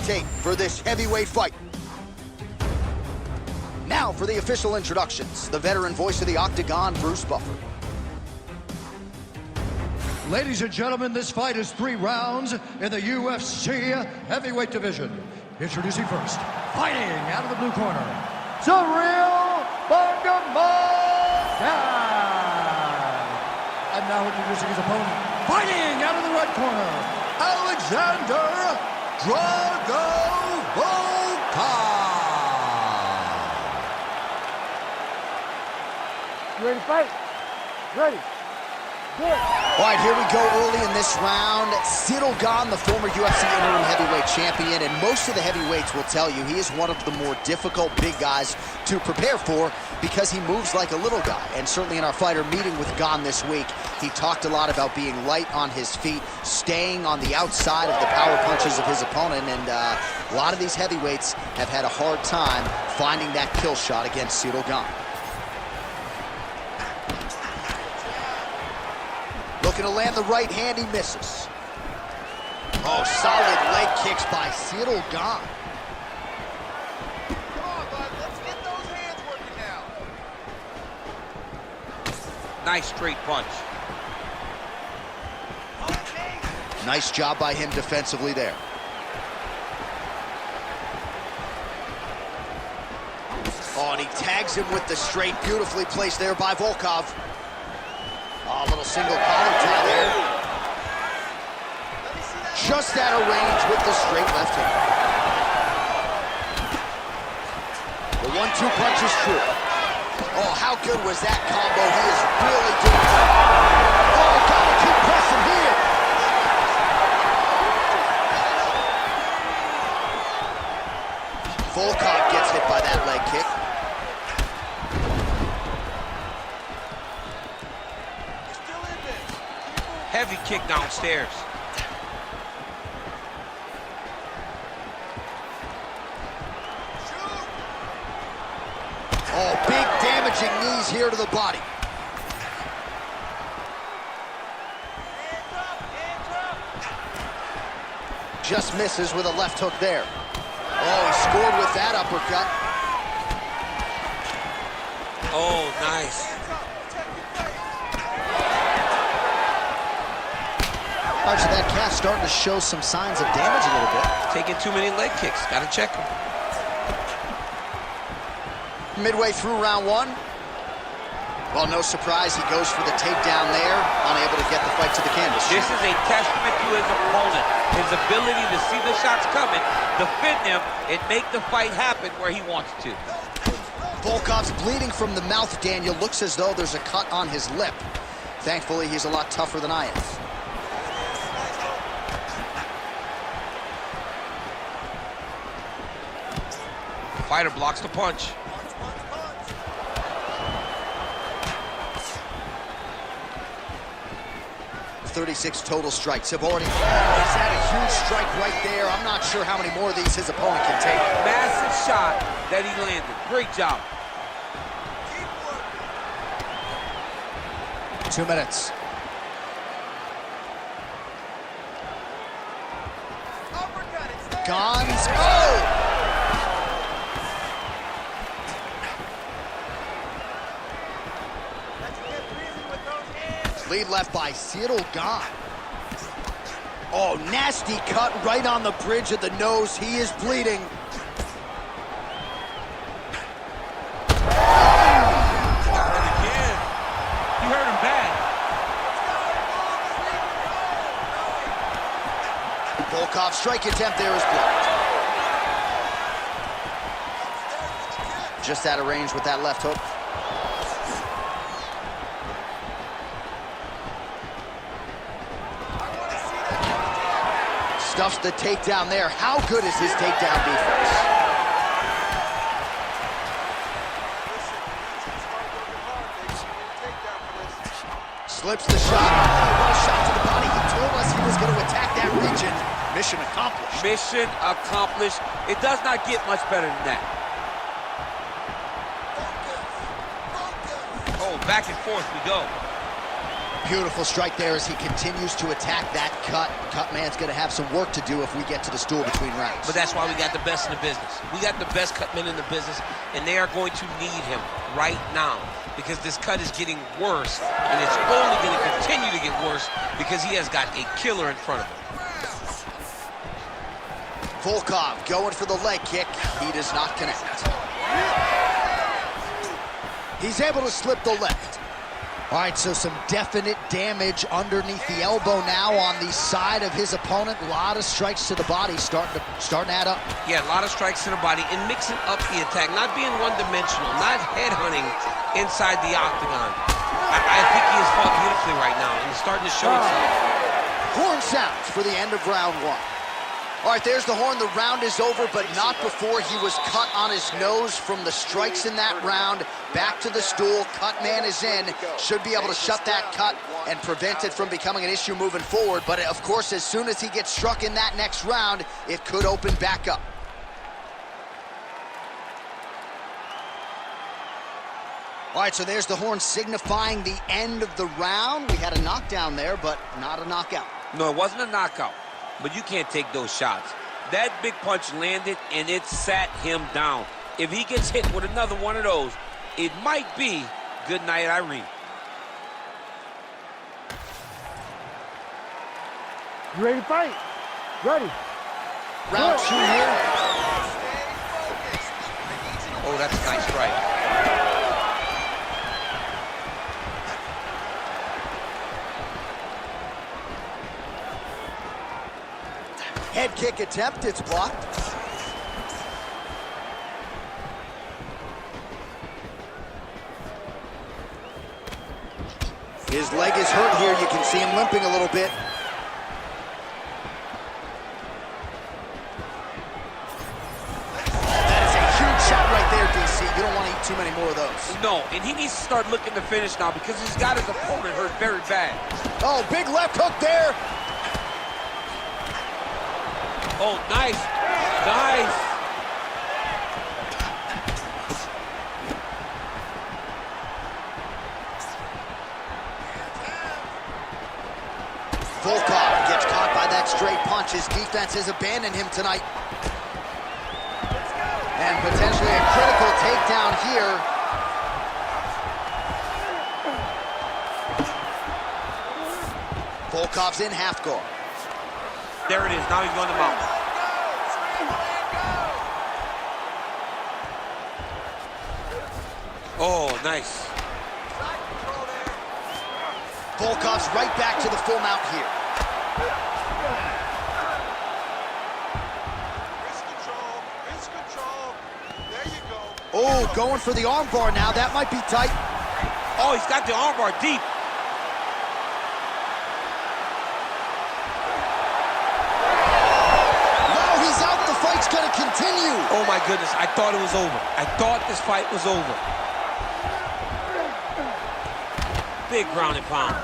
tape for this heavyweight fight. Now for the official introductions, the veteran voice of the Octagon, Bruce Buffer. Ladies and gentlemen, this fight is 3 rounds in the UFC heavyweight division. Introducing first, fighting out of the blue corner, Cyril Nurmagomedov. And now introducing his opponent, fighting out of the red corner, Alexander Volkov. You ready to fight? Ready. Good. All right, here we go early in this round. Gane, the former UFC interim heavyweight champion, and most of the heavyweights will tell you he is one of the more difficult big guys to prepare for because he moves like a little guy. And certainly in our fighter meeting with Gane this week, he talked a lot about being light on his feet, staying on the outside of the power punches of his opponent, and a lot of these heavyweights have had a hard time finding that kill shot against Cyril Gane. Looking to land the right hand, he misses. Oh, solid leg kicks by Cyril Gane. Come on, bud, let's get those hands working now. Nice straight punch. Okay. Nice job by him defensively there. Oh, and he tags him with the straight, beautifully placed there by Volkov. Oh, a little single collar tie there. Just out of range with the straight left hand. The 1-2 punch is true. Oh, how good was that combo? He is really doing it. Oh, gotta keep pressing here. Volkov gets hit by that leg kick. Heavy kick downstairs. Oh, big damaging knees here to the body. Just misses with a left hook there. Oh, he scored with that uppercut. Oh, nice. All right, so that calf starting to show some signs of damage a little bit. Taking too many leg kicks. Gotta check him. Midway through round 1. Well, no surprise, he goes for the takedown there, unable to get the fight to the canvas. This is a testament to his opponent. His ability to see the shots coming, defend them, and make the fight happen where he wants to. Volkov's bleeding from the mouth, Daniel. Looks as though there's a cut on his lip. Thankfully, he's a lot tougher than I am. Fighter blocks the punch. 36 total strikes have already... He's had a huge strike right there. I'm not sure how many more of these his opponent can take. Massive shot that he landed. Great job. 2 minutes. Gane's... Oh! Lead left by Cyril Gane. Oh, nasty cut right on the bridge of the nose. He is bleeding. Got hurt again. He hurt him bad. Volkov's strike attempt there is blocked. Just out of range with that left hook. Stuffs the takedown there. How good is his takedown defense? Slips the shot. Oh, what a shot to the body. He told us he was going to attack that region. Mission accomplished. Mission accomplished. It does not get much better than that. Oh, back and forth we go. Beautiful strike there as he continues to attack that cut. Cut man's going to have some work to do if we get to the stool between rounds. But that's why we got the best in the business. We got the best cut men in the business, and they are going to need him right now because this cut is getting worse, and it's only going to continue to get worse because he has got a killer in front of him. Volkov going for the leg kick. He does not connect. He's able to slip the left. All right, so some definite damage underneath the elbow now on the side of his opponent. A lot of strikes to the body starting to add up. Yeah, a lot of strikes to the body and mixing up the attack, not being one-dimensional, not headhunting inside the octagon. I think he has fought beautifully right now, and he's starting to show himself. Horn sounds for the end of round one. All right, there's the horn. The round is over, but not before he was cut on his nose from the strikes in that round. Back to the stool. Cut man is in. Should be able to shut that cut and prevent it from becoming an issue moving forward. But, of course, as soon as he gets struck in that next round, it could open back up. All right, so there's the horn signifying the end of the round. We had a knockdown there, but not a knockout. No, it wasn't a knockout. But you can't take those shots. That big punch landed, and it sat him down. If he gets hit with another one of those, it might be good night, Irene. You ready to fight? Ready. Round two here. Oh, that's a nice strike. Head kick attempt, it's blocked. His leg is hurt here. You can see him limping a little bit. That is a huge shot right there, DC. You don't want to eat too many more of those. No, and he needs to start looking to finish now because he's got his opponent hurt very bad. Oh, big left hook there. Oh, nice. Nice. Volkov gets caught by that straight punch. His defense has abandoned him tonight. And potentially a critical takedown here. Volkov's in half guard. There it is. Now he's going to mount. Oh, nice. Volkov's right back to the full mount here. Wrist control. There you go. Oh, going for the armbar now. That might be tight. Oh, he's got the armbar deep. Going to continue. Oh my goodness, I thought it was over. I thought this fight was over. Big ground and pound.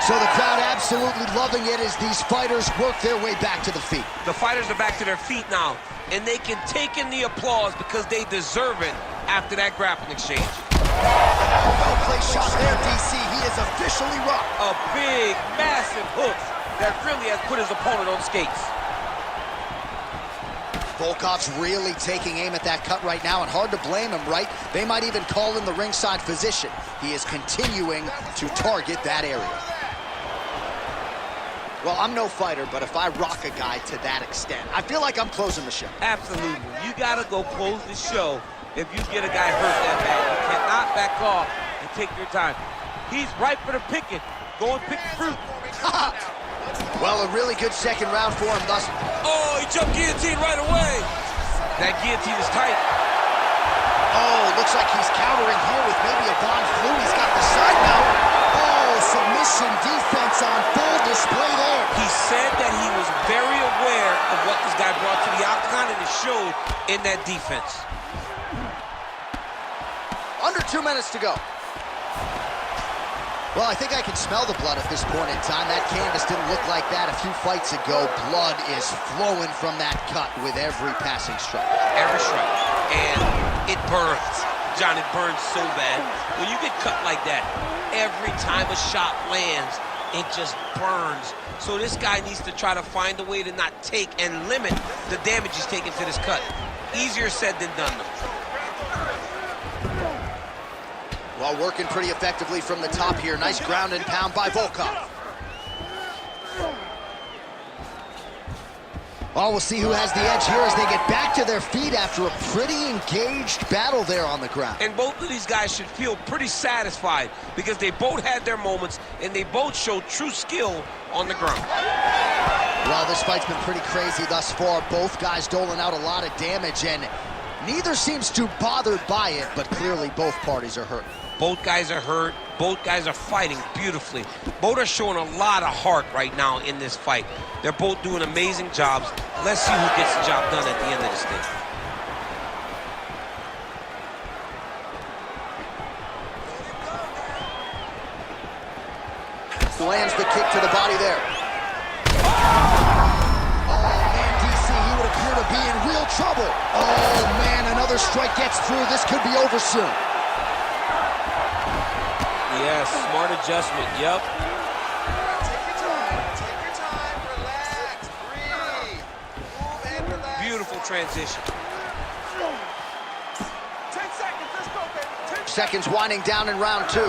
So the crowd absolutely loving it as these fighters work their way back to the feet. The fighters are back to their feet now, and they can take in the applause because they deserve it after that grappling exchange. Well-placed shot there, DC. He is officially rocked. A big, massive hook that really has put his opponent on skates. Volkov's really taking aim at that cut right now, and hard to blame him, right? They might even call in the ringside physician. He is continuing to target that area. Well, I'm no fighter, but if I rock a guy to that extent, I feel like I'm closing the show. Absolutely. You got to go close the show if you get a guy hurt that bad. You cannot back off and take your time. He's ripe for the picking. Go and pick the fruit. Well, a really good second round for him thus. Oh, he jumped guillotine right away. That guillotine is tight. Oh, looks like he's countering here with maybe a Von Flu. He's got the side mount. Oh, submission defense on full display there. He said that he was very aware of what this guy brought to the octagon, and it showed in that defense. Under 2 minutes to go. Well, I think I can smell the blood at this point in time. That canvas didn't look like that a few fights ago. Blood is flowing from that cut with every passing strike. Every strike. And it burns. John, it burns so bad. When you get cut like that, every time a shot lands, it just burns. So this guy needs to try to find a way to not take and limit the damage he's taking to this cut. Easier said than done, though. Well, working pretty effectively from the top here. Nice ground and pound by Volkov. Oh, we'll see who has the edge here as they get back to their feet after a pretty engaged battle there on the ground. And both of these guys should feel pretty satisfied because they both had their moments and they both showed true skill on the ground. Well, this fight's been pretty crazy thus far. Both guys doling out a lot of damage, and neither seems too bothered by it, but clearly both parties are hurt. Both guys are hurt. Both guys are fighting beautifully. Both are showing a lot of heart right now in this fight. They're both doing amazing jobs. Let's see who gets the job done at the end of this thing. Lands the kick to the body there. Oh, man, DC, he would appear to be in real trouble. Oh, man, another strike gets through. This could be over soon. Yeah, smart adjustment, yep. Take your time, relax, breathe, move and relax. Beautiful transition. 10 seconds, let's go, baby. 10 Seconds winding down in round two. All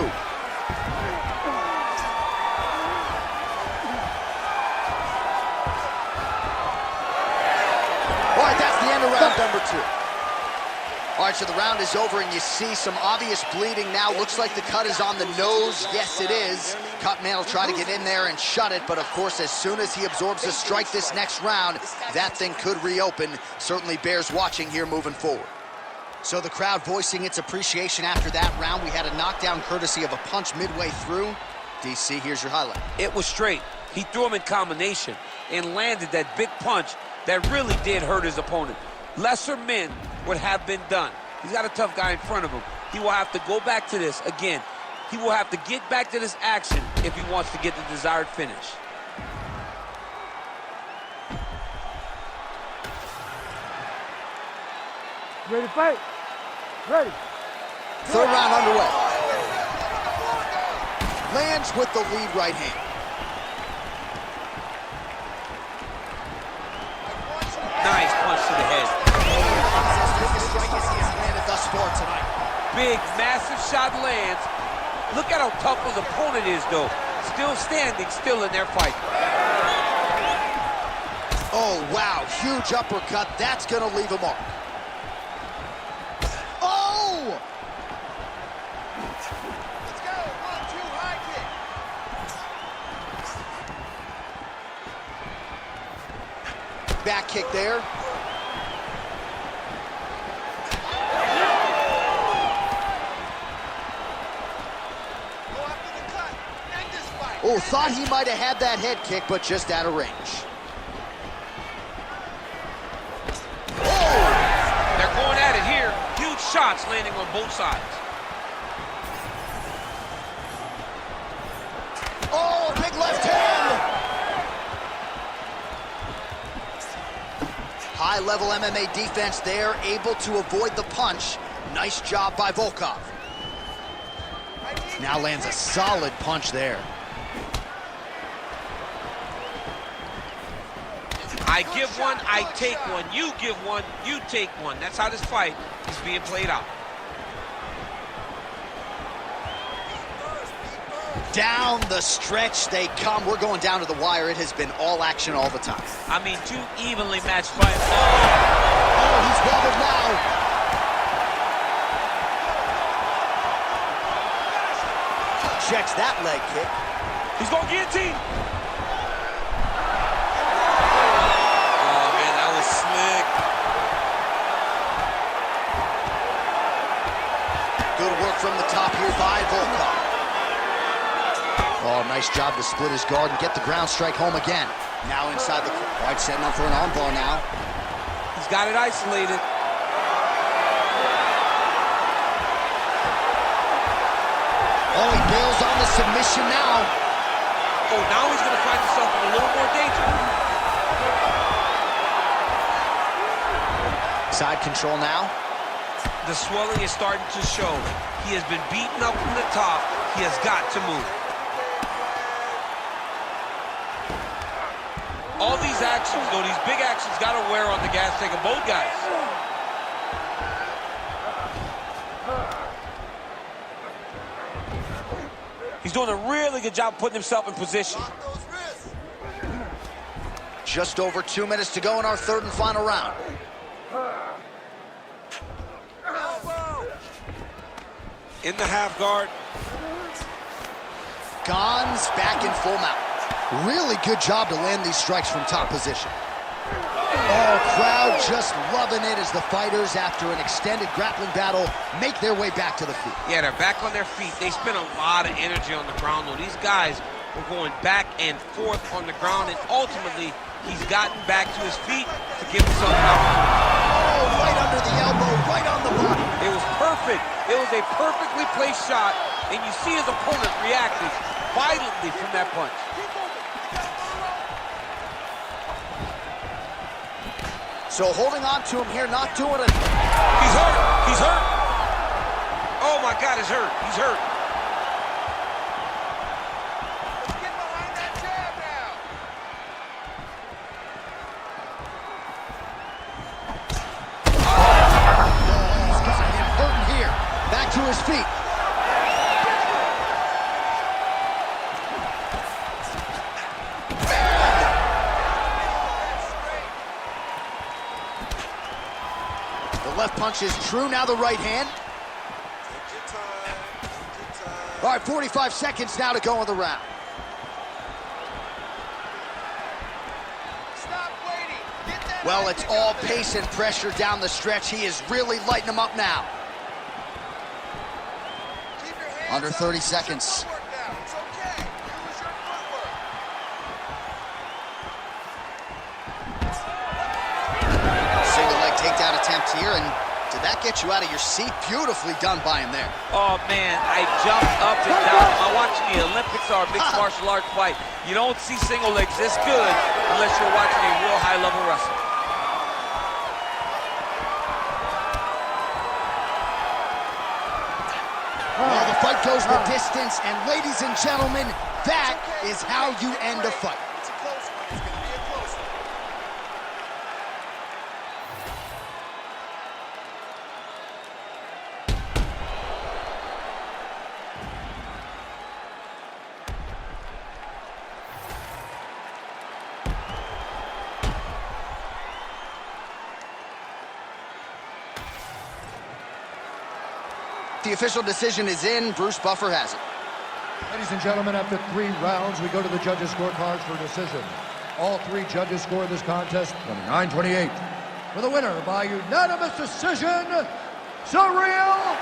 right, that's the end of round number two. All right, so the round is over, and you see some obvious bleeding now. Looks like the cut is on the nose. Yes, it is. Cutman will try to get in there and shut it, but of course, as soon as he absorbs a strike this next round, that thing could reopen. Certainly bears watching here moving forward. So the crowd voicing its appreciation after that round. We had a knockdown courtesy of a punch midway through. DC, here's your highlight. It was straight. He threw him in combination and landed that big punch that really did hurt his opponent. Lesser men would have been done. He's got a tough guy in front of him. He will have to go back to this again. He will have to get back to this action if he wants to get the desired finish. Ready to fight? Ready. Third round underway. Lands with the lead right hand. Nice punch to the head. Biggest strike as he has landed thus far tonight. Big, massive shot lands. Look at how tough his opponent is, though. Still standing, still in their fight. Oh, wow. Huge uppercut. That's going to leave a mark. Oh! Let's go, 1-2, high kick. Back kick there. Go after the cut, end this fight. Oh, thought he might have had that head kick, but just out of range. Oh! They're going at it here. Huge shots landing on both sides. Oh, big left hand! High-level MMA defense there, able to avoid the punch. Nice job by Volkov. Now lands a solid punch there. I give one, I take one. You give one, you take one. That's how this fight is being played out. Down the stretch they come. We're going down to the wire. It has been all action all the time. I mean, two evenly matched fights. Oh, he's wobbled now. Checks that leg kick. He's going guillotine. Oh, man, that was slick. Good work from the top here by Volkov. Oh, nice job to split his guard and get the ground strike home again. Now inside the... White setting up for an armbar now. He's got it isolated. Oh, he bails on the submission now. Oh, now he's going to find himself in a little more danger. Side control now. The swelling is starting to show. He has been beaten up from the top. He has got to move. All these actions, though, these big actions got to wear on the gas tank of both guys. He's doing a really good job putting himself in position. Just over 2 minutes to go in our third and final round. In the half guard. Gane's back in full mount. Really good job to land these strikes from top position. Oh, crowd just loving it as the fighters, after an extended grappling battle, make their way back to the feet. Yeah, they're back on their feet. They spent a lot of energy on the ground, though. These guys were going back and forth on the ground, and ultimately, he's gotten back to his feet to give himself an opportunity. Oh, right under the elbow, right on the body. It was perfect. It was a perfectly placed shot, and you see his opponent reacting violently from that punch. So holding on to him here, not doing it. He's hurt. He's hurt. Oh, my God, he's hurt. He's hurt. Get behind that jab now. He's got him hurting here. Back to his feet. The left punch is true, now the right hand. Take your time. Take your time. All right, 45 seconds now to go in the round. Stop waiting. Get that Well, leg it's kick all out there. pace and pressure down the stretch. He is really lighting them up now. Keep your hands Under up. 30 Use your seconds. footwork now. It's okay. Use your footwork. Single leg takedown attempt here, and did that get you out of your seat? Beautifully done by him there. Oh, man, I jumped up and down. I'm watching the Olympics or a mixed martial arts fight. You don't see single legs this good unless you're watching a real high-level wrestler. Well, the fight goes the distance, and ladies and gentlemen, that is how you end a fight. It's a close one. It's going to be a close one. The official decision is in. Bruce Buffer has it. Ladies and gentlemen, after 3 rounds, we go to the judges' scorecards for decision. All 3 judges scored this contest 29-28. For the winner by unanimous decision, Cyril Gane.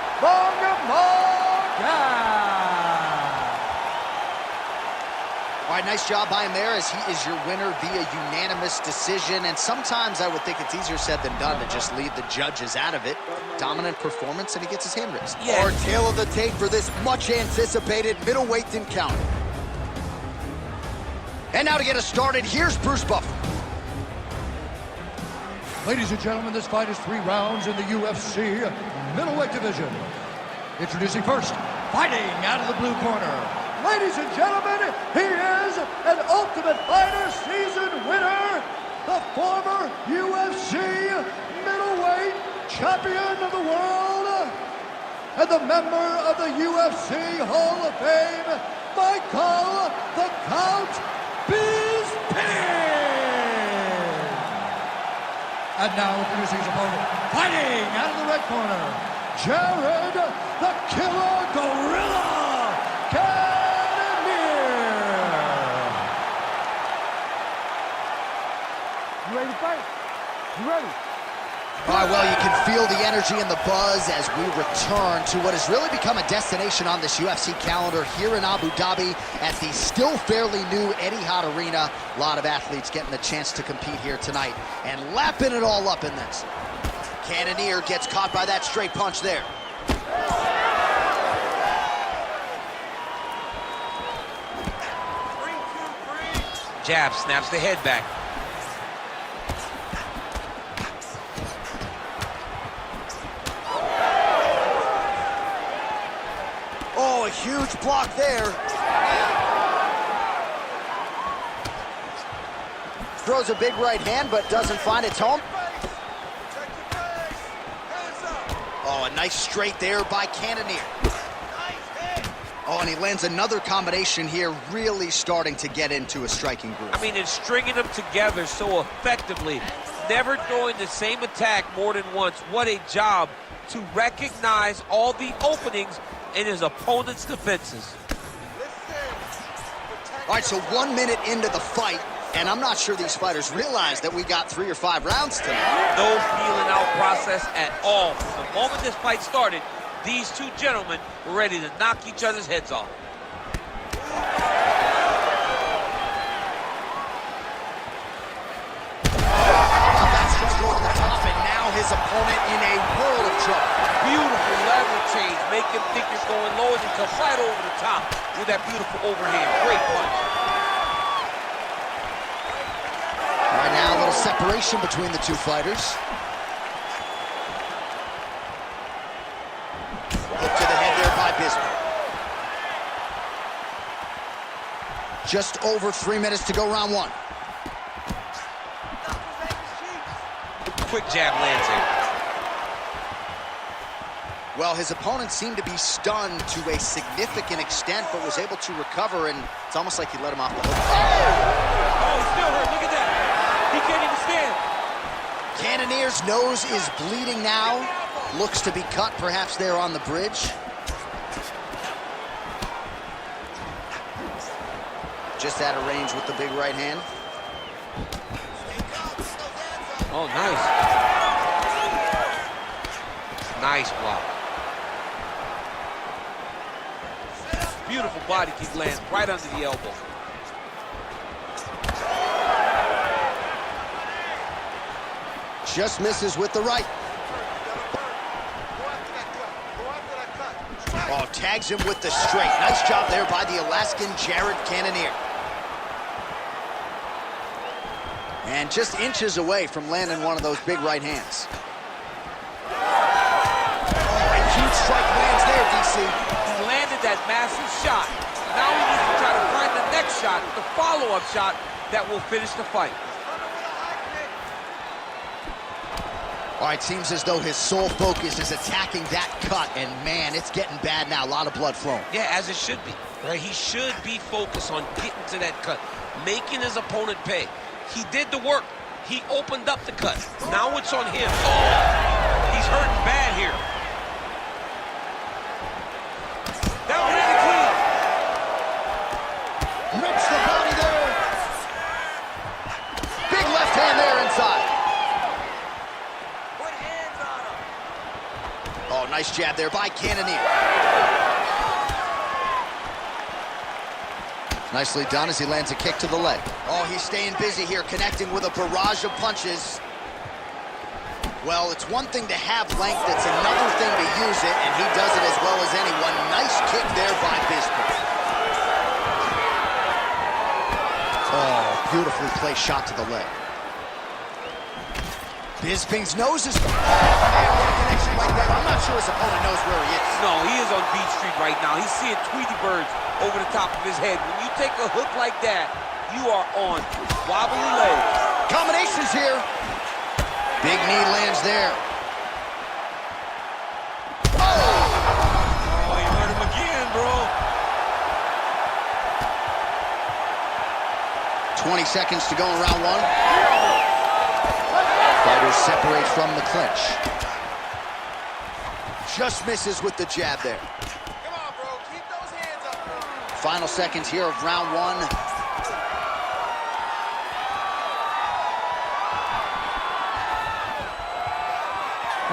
All right, nice job by him there, as he is your winner via unanimous decision. And sometimes I would think it's easier said than done to just leave the judges out of it. Dominant performance, and he gets his hand raised. Yeah. Our tail of the tape for this much-anticipated middleweight encounter. And now to get us started, here's Bruce Buffer. Ladies and gentlemen, this fight is 3 rounds in the UFC middleweight division. Introducing first, fighting out of the blue corner. Ladies and gentlemen, he is an Ultimate Fighter season winner, the former UFC middleweight champion of the world, and the member of the UFC Hall of Fame, Michael the Count Bisping. And now introducing his opponent, fighting out of the red corner, Jared the Killer Gorilla Cannonier. You ready to fight? You ready? All right, well, you can feel the energy and the buzz as we return to what has really become a destination on this UFC calendar here in Abu Dhabi at the still fairly new Etihad Arena. A lot of athletes getting the chance to compete here tonight and lapping it all up in this. Cannonier gets caught by that straight punch there. Jab, snaps the head back. Oh, a Huge block there. Throws a big right hand, but doesn't find its home. Oh, a nice straight there by Cannonier. Oh, and he lands another combination here, really starting to get into a striking groove. I mean, it's stringing them together so effectively, never throwing the same attack more than once. What a job to recognize all the openings in his opponent's defenses. All right, so 1 minute into the fight, and I'm not sure these fighters realize that we got 3 or 5 rounds tonight. No feeling out process at all. From the moment this fight started, these two gentlemen were ready to knock each other's heads off. That's just over the top, and now his opponent in a world of trouble. Beautiful level change. Make him think you're going low and come right over the top with that beautiful overhand. Great punch. Right now, a little separation between the two fighters. Hook to the head there by Bisping. Just over 3 minutes to go, round 1. Quick jab lands here. Well, his opponent seemed to be stunned to a significant extent, but was able to recover, and it's almost like he let him off the hook. Oh, he's still hurt. Look at that. He can't even stand. Cannonier's nose is bleeding now. Looks to be cut, perhaps there on the bridge. Just out of range with the big right hand. Oh, nice. Nice block. Beautiful body kick lands right under the elbow. Just misses with the right. Oh, tags him with the straight. Nice job there by the Alaskan Jared Cannonier. And just inches away from landing one of those big right hands. Oh, a huge strike lands there, DC. He landed that massive shot. Now he needs to try to find the next shot, the follow-up shot that will finish the fight. All right, seems as though his sole focus is attacking that cut, and man, it's getting bad now. A lot of blood flowing. Yeah, as it should be. Right? He should be focused on getting to that cut, making his opponent pay. He did the work. He opened up the cut. Now it's on him. Oh, he's hurting bad here. That was really clean. Rips the body there. Big left hand there inside. Put hands on him. Oh, nice jab there by Cannonier. Nicely done as he lands a kick to the leg. Oh, he's staying busy here, connecting with a barrage of punches. Well, it's one thing to have length, it's another thing to use it, and he does it as well as anyone. Nice kick there by Bisping. Oh, beautifully placed shot to the leg. Bisping's nose is... Oh, man, what a connection like that. I'm not sure his opponent knows where he is. No, he is on Beach Street right now. He's seeing Tweety birds over the top of his head. When you take a hook like that, you are on wobbly legs. Combinations here. Big knee lands there. Oh, he hurt him again, bro. 20 seconds to go in round 1. Fighters separate from the clinch. Just misses with the jab there. Come on, bro. Keep those hands up, bro. Final seconds here of round 1.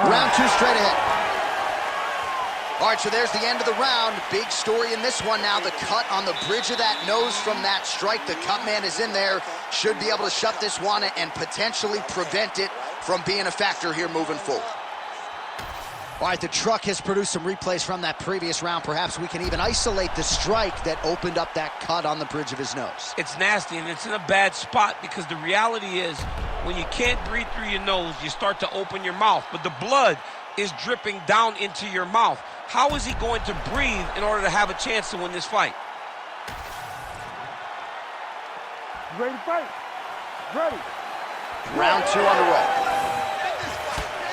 Round 2 straight ahead. All right, so there's the end of the round. Big story in this one now. The cut on the bridge of that nose from that strike. The cut man is in there. Should be able to shut this one and potentially prevent it from being a factor here moving forward. All right, the truck has produced some replays from that previous round. Perhaps we can even isolate the strike that opened up that cut on the bridge of his nose. It's nasty, and it's in a bad spot because the reality is when you can't breathe through your nose, you start to open your mouth. But the blood is dripping down into your mouth. How is he going to breathe in order to have a chance to win this fight? Ready to fight? Ready. Round 2 on the road.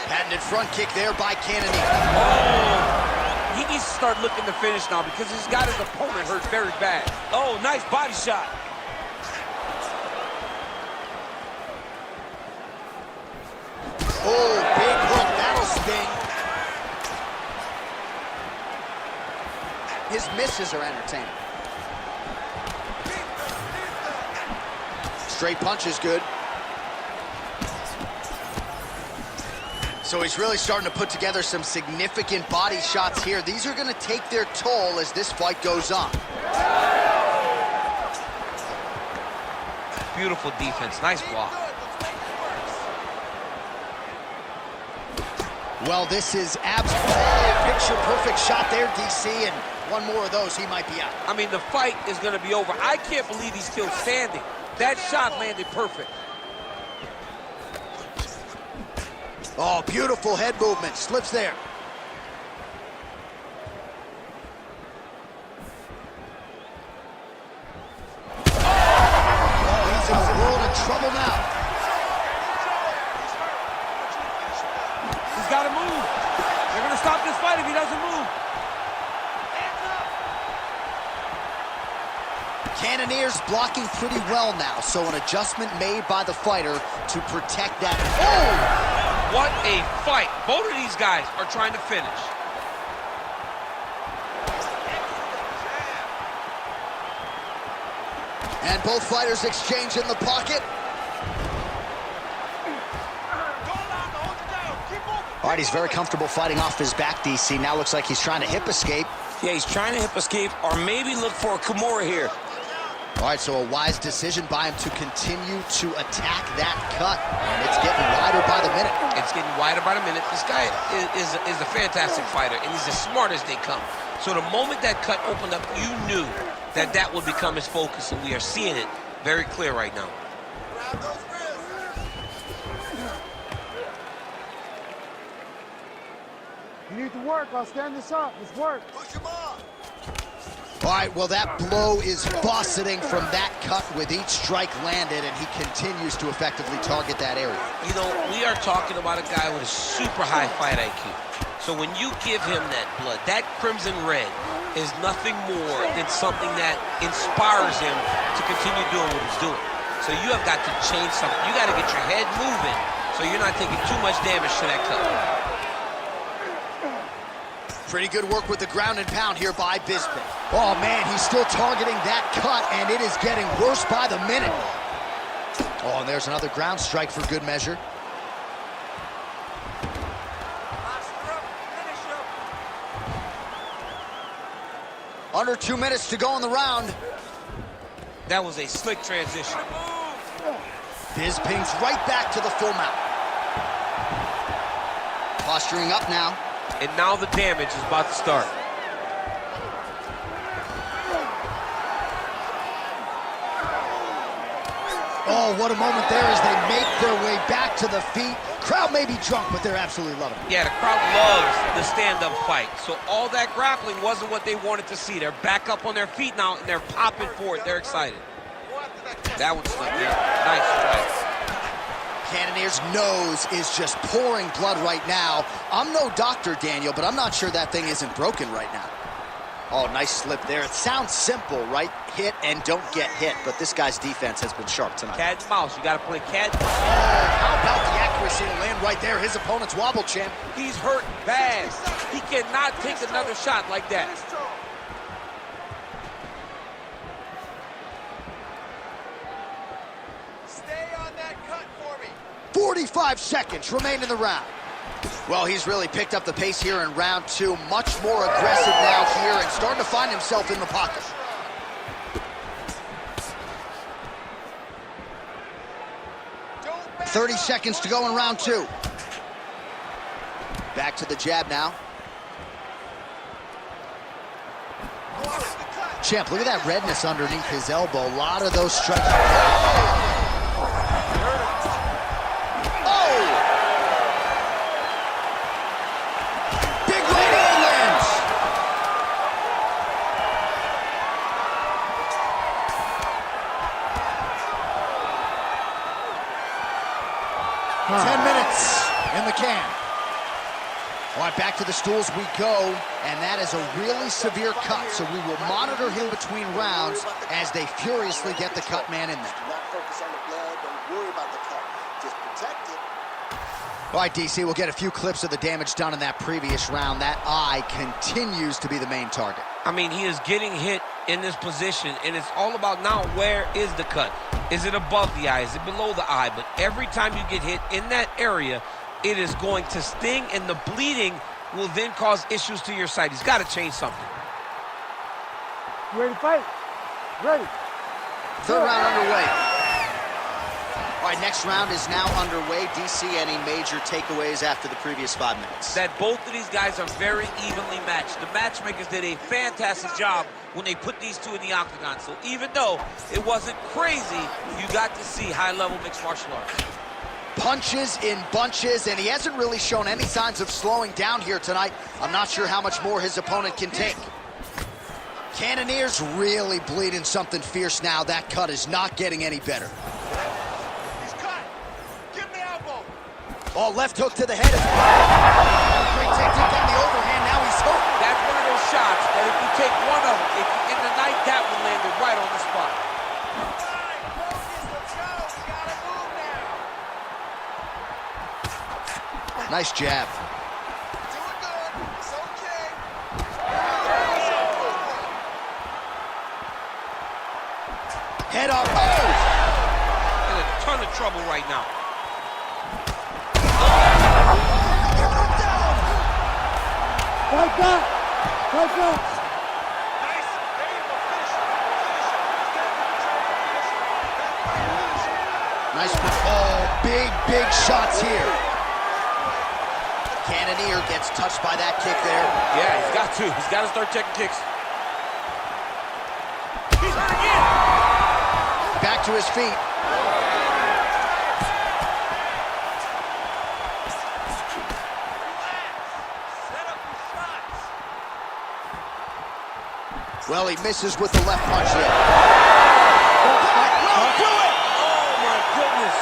Patented front kick there by Cannonier. Oh, he needs to start looking to finish now because he's got his opponent hurt very bad. Oh, nice body shot. Oh, big hook, that'll sting. His misses are entertaining. Straight punch is good. So he's really starting to put together some significant body shots here. These are going to take their toll as this fight goes on. Beautiful defense, nice block. Well, this is absolutely picture-perfect shot there, DC, and one more of those, he might be out. I mean, the fight is going to be over. I can't believe he's still standing. That shot landed perfect. Oh, beautiful head movement, slips there. Oh, he's in a world of trouble now. He's got to move. They're going to stop this fight if he doesn't move. Cannonier's blocking pretty well now, so an adjustment made by the fighter to protect that. Oh! What a fight. Both of these guys are trying to finish. And both fighters exchange in the pocket. All right, he's very comfortable fighting off his back, DC. Now looks like he's trying to hip escape. Yeah, he's trying to hip escape or maybe look for a Kimura here. All right, so a wise decision by him to continue to attack that cut. And it's getting wider by the minute. It's getting wider by the minute. This guy is a fantastic fighter, and he's as smart as they come. So the moment that cut opened up, you knew that that would become his focus, and we are seeing it very clear right now. You need to work. I'll stand this up. Let's work. Push him off. All right, well, that blow is buffeting from that cut with each strike landed, and he continues to effectively target that area. You know, we are talking about a guy with a super high fight IQ. So when you give him that blood, that crimson red is nothing more than something that inspires him to continue doing what he's doing. So you have got to change something. You got to get your head moving so you're not taking too much damage to that cut. Pretty good work with the ground and pound here by Bisping. Oh, man, he's still targeting that cut, and it is getting worse by the minute. Oh, and there's another ground strike for good measure. Under 2 minutes to go in the round. That was a slick transition. Bisping's right back to the full mount. Posturing up now. And now the damage is about to start. Oh, what a moment there as they make their way back to the feet. Crowd may be drunk, but they're absolutely loving it. Yeah, the crowd loves the stand-up fight. So all that grappling wasn't what they wanted to see. They're back up on their feet now, and they're popping for it. They're excited. That one's not good. Nice strike. Cannonier's nose is just pouring blood right now. I'm no doctor, Daniel, but I'm not sure that thing isn't broken right now. Oh, nice slip there. It sounds simple, right? Hit and don't get hit, but this guy's defense has been sharp tonight. Cat and mouse. You got to play cat and mouse. Oh, how about the accuracy to land right there? His opponent's wobble champ. He's hurt bad. He cannot take another shot like that. Stay on that cut for me. 45 seconds remain in the round. Well, he's really picked up the pace here in round 2. Much more aggressive now here and starting to find himself in the pocket. Don't 30 seconds to go in round 2. Back to the jab now. Champ, look at that redness underneath his elbow. A lot of those strikes. 10 minutes in the can. All right, back to the stools we go, and that is a really severe cut, so we will monitor him between rounds as they furiously get the cut man in there. Not focus on the blood, don't worry about the cut. Just protect it. All right, DC, we'll get a few clips of the damage done in that previous round. That eye continues to be the main target. I mean, he is getting hit in this position, and it's all about now, where is the cut? Is it above the eye? Is it below the eye? But every time you get hit in that area, it is going to sting, and the bleeding will then cause issues to your sight. He's got to change something. You ready to fight? Ready. Third round underway. All right, next round is now underway. DC, any major takeaways after the previous 5 minutes? That both of these guys are very evenly matched. The matchmakers did a fantastic job when they put these two in the octagon. So even though it wasn't crazy, you got to see high-level mixed martial arts. Punches in bunches, and he hasn't really shown any signs of slowing down here tonight. I'm not sure how much more his opponent can take. Cannonier's really bleeding something fierce now. That cut is not getting any better. He's cut. Give him the elbow. Oh, left hook to the head as well. Great technique on the overhand. Now he's hooked. That's one of those shots that if you take one of them, if in the night, that one landed right on the spot. Nice jab. Doing good. It's okay. Head up. Oh! In a ton of trouble right now. Fight back. Fight back. Nice. There you go. Finish it. Nice. Oh, big shots here. Cannonier gets touched by that kick there. Yeah, he's got to. He's got to start checking kicks. He's hurt again. Back to his feet. Set up your shots. Well, he misses with the left punch there. Oh, my goodness.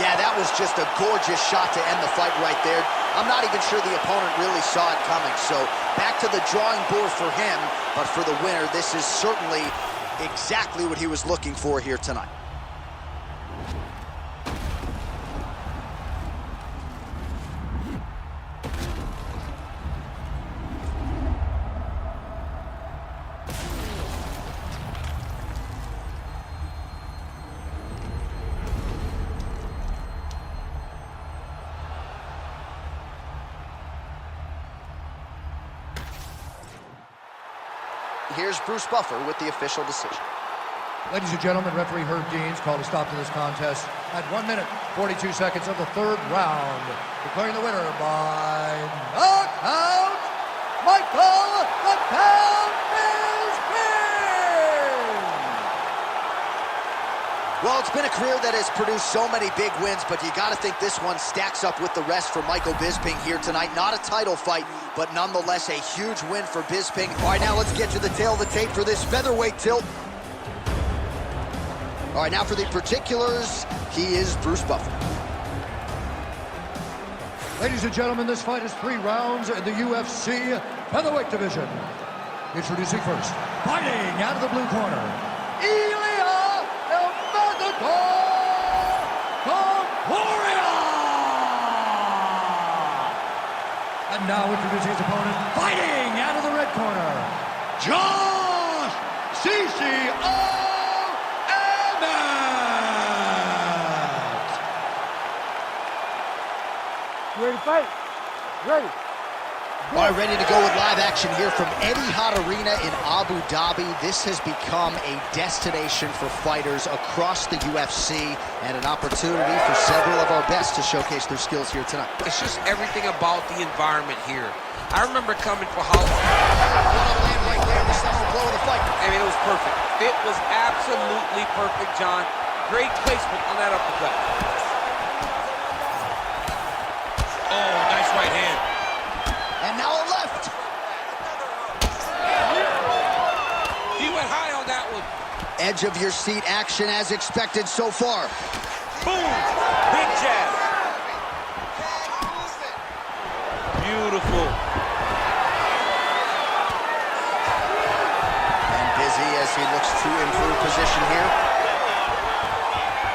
Yeah, that was just a gorgeous shot to end the fight right there. I'm not even sure the opponent really saw it coming. So back to the drawing board for him, but for the winner, this is certainly exactly what he was looking for here tonight. Here's Bruce Buffer with the official decision. Ladies and gentlemen, referee Herb Deans called a stop to this contest at 1 minute, 42 seconds of the third round, declaring the winner by knockout, Michael the Count Bisping! Well, it's been a career that has produced so many big wins, but you got to think this one stacks up with the rest for Michael Bisping here tonight. Not a title fight, but nonetheless a huge win for Bisping. All right, now let's get to the tail of the tape for this featherweight tilt. All right, now for the particulars, he is Bruce Buffer. Ladies and gentlemen, this fight is 3 rounds in the UFC featherweight division. Introducing first, fighting out of the blue corner, Topuria! And now introducing his opponent, fighting out of the red corner, Josh CCO Emmett! You ready to fight? Ready. All right, ready to go with live action here from Etihad Arena in Abu Dhabi. This has become a destination for fighters across the UFC and an opportunity for several of our best to showcase their skills here tonight. It's just everything about the environment here. I remember coming for Hollywood. Right there, the second blow of the fight. I mean, it was perfect. It was absolutely perfect, John. Great placement on that uppercut. Oh, nice right hand. And now a left. He went high on that one. Edge of your seat action as expected so far. Boom! Big jab. Beautiful. And busy as he looks to improve position here.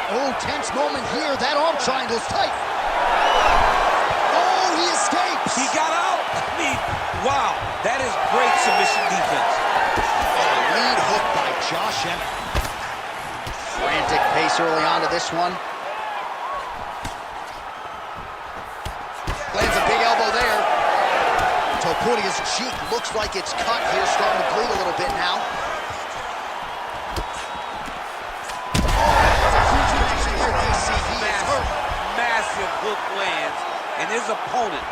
Oh, tense moment here. That arm triangle's tight. Oh, he escapes. He got out. I mean, wow. That is great submission defense. Lead hook by Josh Emmett. Frantic pace early on to this one. Lands a big elbow there. Topuria's cheek looks like it's cut here, starting to bleed a little bit now. Massive hook lands, and his opponent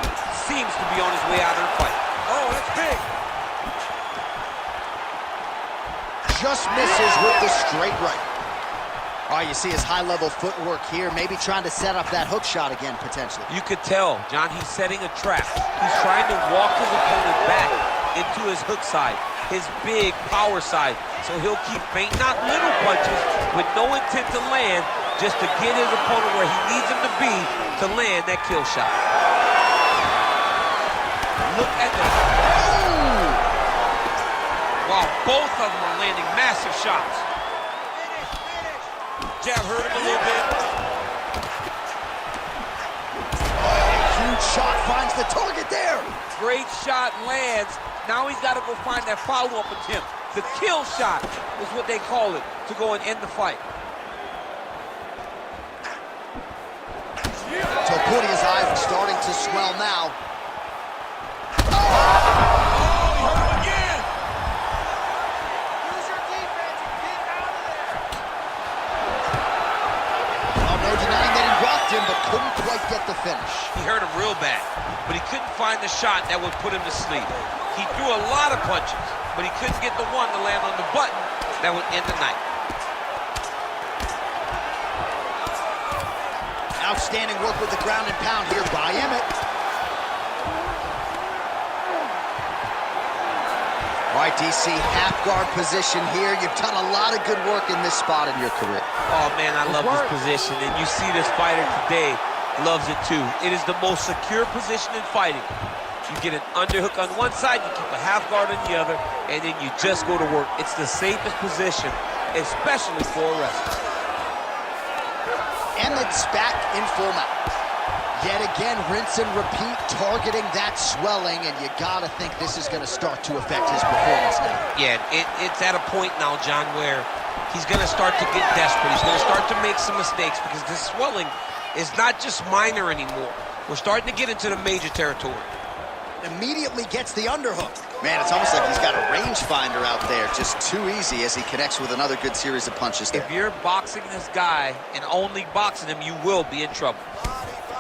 seems to be on his way out of the fight. Oh, that's big. Just misses with the straight right. All right, you see his high-level footwork here, maybe trying to set up that hook shot again, potentially. You could tell, John, he's setting a trap. He's trying to walk his opponent back into his hook side, his big power side. So he'll keep feinting out little punches with no intent to land, just to get his opponent where he needs him to be to land that kill shot. Look at this. Ooh. Wow, both of them are landing massive shots. Jab hurt him a little bit. Huge shot finds the target there. Great shot lands. Now he's got to go find that follow-up attempt. The kill shot is what they call it, to go and end the fight. Topuria's eyes are starting to swell now. But couldn't quite get the finish. He hurt him real bad, but he couldn't find the shot that would put him to sleep. He threw a lot of punches, but he couldn't get the one to land on the button that would end the night. Outstanding work with the ground and pound here by Emmett. All right, DC, half guard position here. You've done a lot of good work in this spot in your career. Oh, man, I love this position, and you see this fighter today loves it too. It is the most secure position in fighting. You get an underhook on one side, you keep a half guard on the other, and then you just go to work. It's the safest position, especially for a wrestler. Emmett's back in full mount. Yet again, rinse and repeat, targeting that swelling, and you gotta think this is gonna start to affect his performance now. Yeah, it's at a point now, John, where he's gonna start to get desperate. He's gonna start to make some mistakes because this swelling is not just minor anymore. We're starting to get into the major territory. Immediately gets the underhook. Man, it's almost like he's got a rangefinder out there, just too easy as he connects with another good series of punches there. If you're boxing this guy and only boxing him, you will be in trouble.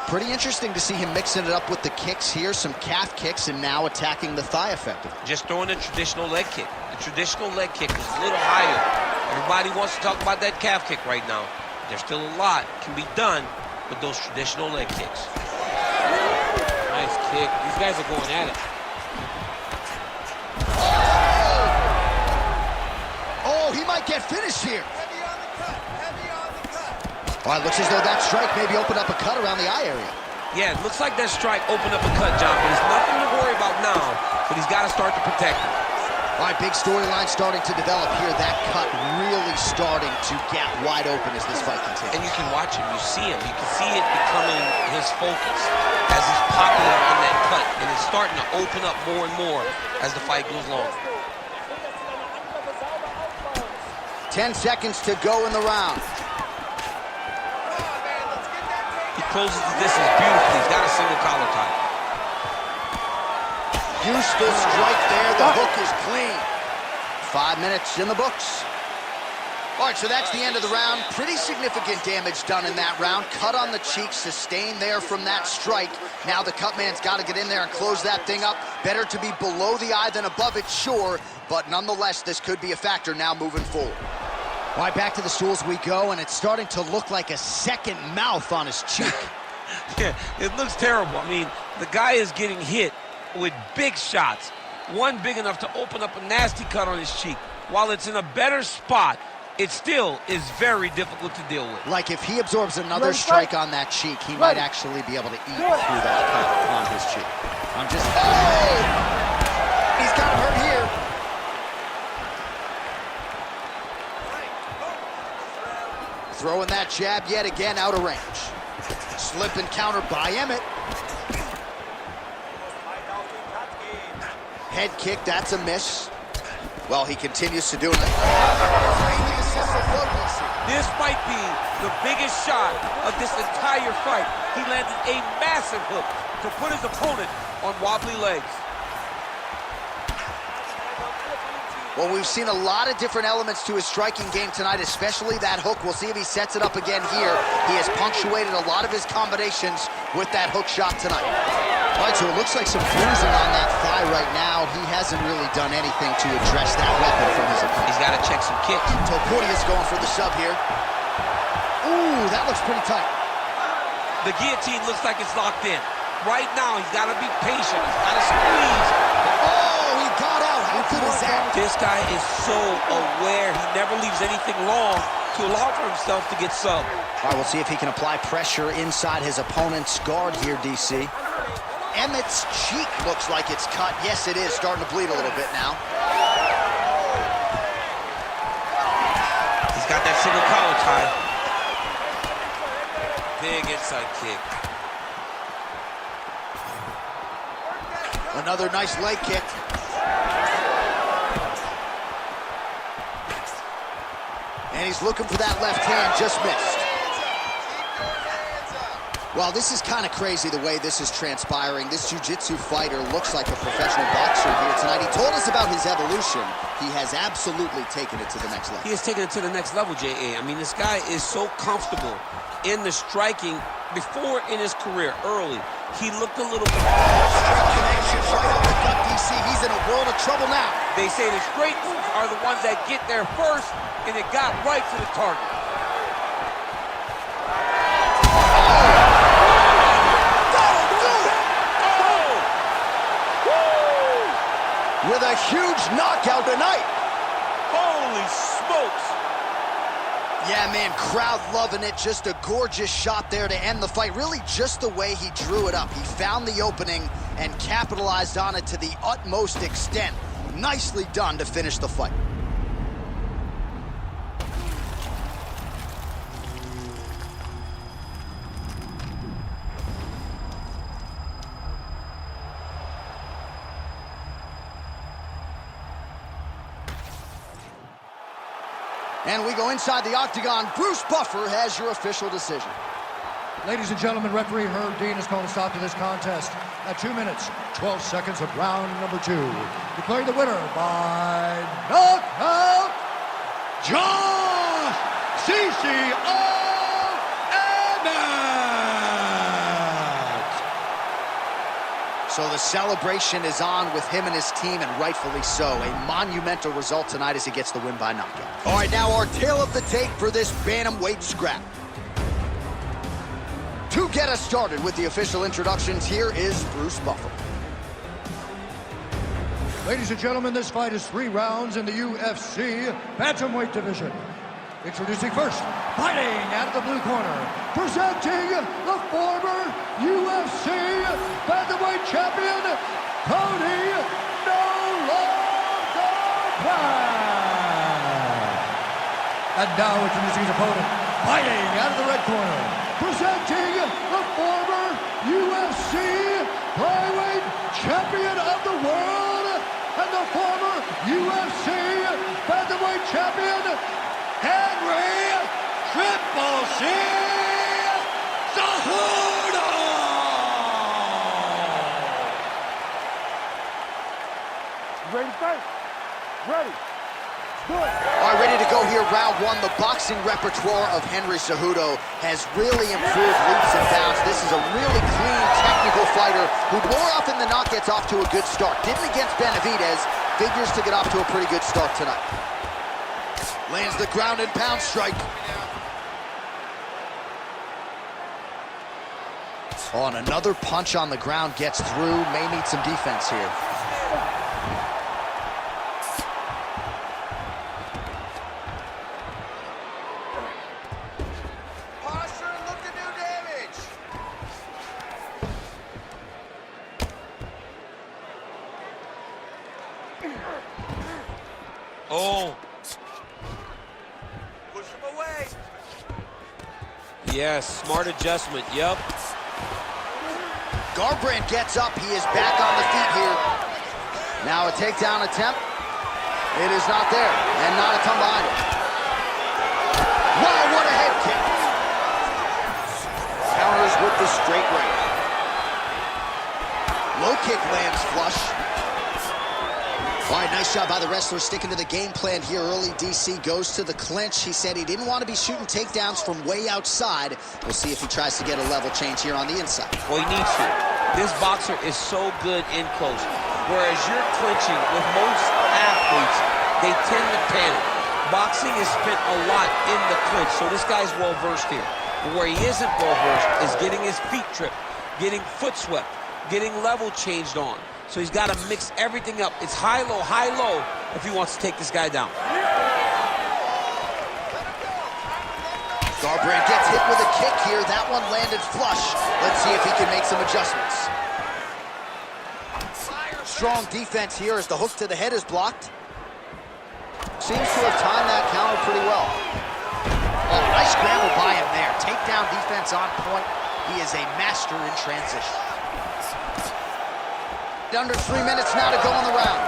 Pretty interesting to see him mixing it up with the kicks here, some calf kicks, and now attacking the thigh effectively. Just throwing a traditional leg kick. The traditional leg kick is a little higher. Everybody wants to talk about that calf kick right now. There's still a lot can be done with those traditional leg kicks. Nice kick. These guys are going at it. Oh, he might get finished here. Heavy on the cut. Heavy on the cut. Well, it looks as though that strike maybe opened up a cut around the eye area. Yeah, it looks like that strike opened up a cut, John, but there's nothing to worry about now, but he's got to start to protect it. All right, big storyline starting to develop here. That cut really starting to gap wide open as this fight continues. And you can watch him, you see him. You can see it becoming his focus as he's popping up on that cut, and it's starting to open up more and more as the fight goes long. 10 seconds to go in the round. He closes the distance beautifully. He's got a single collar tie. Useful strike there. The hook is clean. 5 minutes in the books. All right, so that's the end of the round. Pretty significant damage done in that round. Cut on the cheek, sustained there from that strike. Now the cut man's got to get in there and close that thing up. Better to be below the eye than above it, sure. But nonetheless, this could be a factor now moving forward. All right, back to the stools we go, and it's starting to look like a second mouth on his cheek. Yeah, it looks terrible. I mean, the guy is getting hit with big shots. One big enough to open up a nasty cut on his cheek. While it's in a better spot, it still is very difficult to deal with. Like if he absorbs another strike on that cheek, he might actually be able to eat through that cut on his cheek. I'm just, oh! He's got him hurt here. Throwing that jab yet again out of range. Slip and counter by Emmett. Head kick, that's a miss. Well, he continues to do it. This might be the biggest shot of this entire fight. He landed a massive hook to put his opponent on wobbly legs. Well, we've seen a lot of different elements to his striking game tonight, especially that hook. We'll see if he sets it up again here. He has punctuated a lot of his combinations with that hook shot tonight. All right, so it looks like some bruising on that thigh right now. He hasn't really done anything to address that weapon from his opponent. He's got to check some kicks. Topuria's going for the sub here. Ooh, that looks pretty tight. The guillotine looks like it's locked in. Right now, he's got to be patient. He's got to squeeze. Oh, he got out. How good is that? This guy is so aware. He never leaves anything long to allow for himself to get subbed. All right, we'll see if he can apply pressure inside his opponent's guard here, DC. Emmett's cheek looks like it's cut. Yes, it is. Starting to bleed a little bit now. He's got that single collar tie. Big inside kick. Another nice leg kick. And he's looking for that left hand, just missed. Well, this is kind of crazy the way this is transpiring. This jiu-jitsu fighter looks like a professional boxer here tonight. He told us about his evolution. He has absolutely taken it to the next level. He has taken it to the next level, J.A. I mean, this guy is so comfortable in the striking. Before in his career, early, he looked a little bit... Straight connection right up the gut, DC. He's in a world of trouble now. They say the straight moves are the ones that get there first, and it got right to the target. With a huge knockout tonight. Holy smokes. Yeah, man, crowd loving it. Just a gorgeous shot there to end the fight. Really just the way he drew it up. He found the opening and capitalized on it to the utmost extent. Nicely done to finish the fight. And we go inside the octagon. Bruce Buffer has your official decision. Ladies and gentlemen, referee Herb Dean has called a stop to this contest at 2 minutes, 12 seconds of round number 2. Declaring the winner by knockout, Josh C.C.O. Emmett. So the celebration is on with him and his team, and rightfully so. A monumental result tonight as he gets the win by knockout. All right, now our tale of the tape for this bantamweight scrap. To get us started with the official introductions, here is Bruce Buffer. Ladies and gentlemen, this fight is 3 rounds in the UFC bantamweight division. Introducing first, fighting out of the blue corner, presenting the former UFC bantamweight champion, Cody No Longer Black. And now introducing his opponent, fighting out of the red corner, presenting the former UFC flyweight champion of the world and the former UFC bantamweight champion, Henry Triple C Cejudo! Ready to fight? Ready. Do it. All right, ready to go here, round 1. The boxing repertoire of Henry Cejudo has really improved leaps and bounds. This is a really clean, technical fighter who more often than not gets off to a good start. Didn't against Benavidez, figures to get off to a pretty good start tonight. Lands the ground and pound strike. Oh, and another punch on the ground gets through. May need some defense here. away. Yes, smart adjustment, yep. Garbrandt gets up. He is back on the feet here. Now a takedown attempt. It is not there, and not a come behind it. Wow, what a head kick. Counters with the straight right. Low kick lands flush. All right, nice job by the wrestler sticking to the game plan here early. DC goes to the clinch. He said he didn't want to be shooting takedowns from way outside. We'll see if he tries to get a level change here on the inside. Well, he needs to. This boxer is so good in close. Whereas you're clinching with most athletes, they tend to panic. Boxing is spent a lot in the clinch, so this guy's well-versed here. But where he isn't well-versed is getting his feet tripped, getting foot swept, getting level changed on. So he's got to mix everything up. It's high-low if he wants to take this guy down. Garbrandt gets hit with a kick here. That one landed flush. Let's see if he can make some adjustments. Strong defense here as the hook to the head is blocked. Seems to have timed that counter pretty well. Oh, nice scramble by him there. Takedown defense on point. He is a master in transition. Under 3 minutes now to go in the round.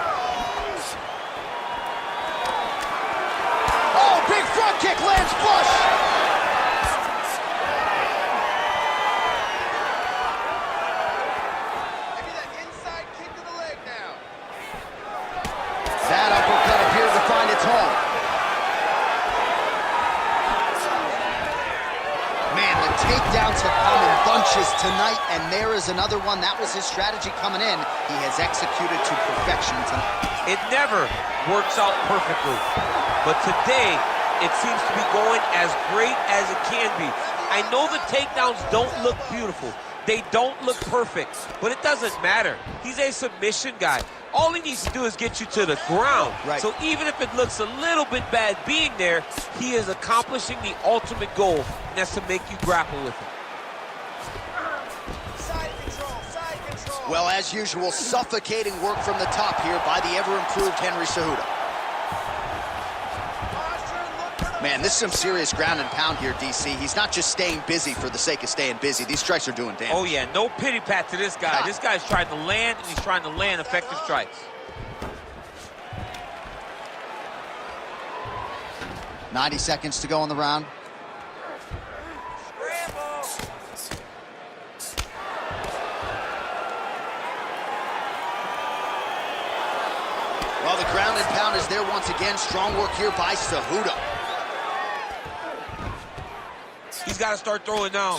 Oh, big front kick lands flush. Maybe that inside kick to the leg now. That uppercut appears to find its home. Man, the takedowns have come in bunches tonight, and there is another one. That was his strategy coming in. He has executed to perfection tonight. It never works out perfectly. But today, it seems to be going as great as it can be. I know the takedowns don't look beautiful. They don't look perfect, but it doesn't matter. He's a submission guy. All he needs to do is get you to the ground. Right. So even if it looks a little bit bad being there, he is accomplishing the ultimate goal, and that's to make you grapple with him. Side control, side control. Well, as usual, suffocating work from the top here by the ever-improved Henry Cejudo. Man, this is some serious ground and pound here, DC. He's not just staying busy for the sake of staying busy. These strikes are doing damage. Oh, yeah, no pity pat to this guy. This guy's trying to land, and he's trying to land effective strikes. 90 seconds to go in the round. Well, the ground and pound is there once again. Strong work here by Cejudo. He's got to start throwing now.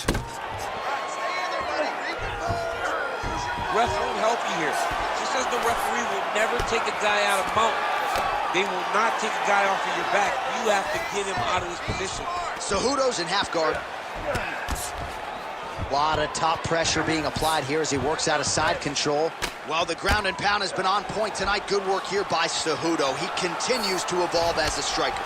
Ref won't help you here. Just as the referee will never take a guy out of mount, they will not take a guy off of your back. You have to get him out of his position. Cejudo's in half guard. A lot of top pressure being applied here as he works out of side control. Well, the ground and pound has been on point tonight. Good work here by Cejudo. He continues to evolve as a striker.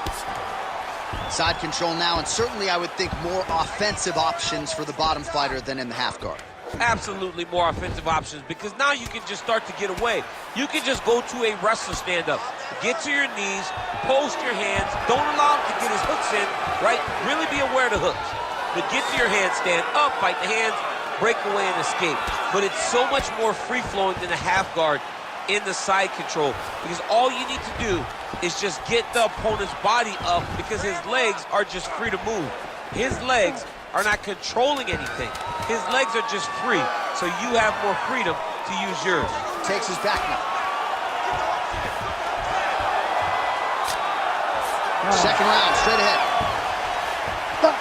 Side control now, and certainly I would think more offensive options for the bottom fighter than in the half guard. Absolutely more offensive options, because now you can just start to get away. You can just go to a wrestler stand-up. Get to your knees, post your hands, don't allow him to get his hooks in, right? Really be aware of the hooks. But get to your hands, stand up, fight the hands, break away and escape. But it's so much more free-flowing than a half guard in the side control, because all you need to do is just get the opponent's body up, because his legs are just free to move. His legs are not controlling anything. His legs are just free, so you have more freedom to use yours. Takes his back now. Second round, straight ahead. All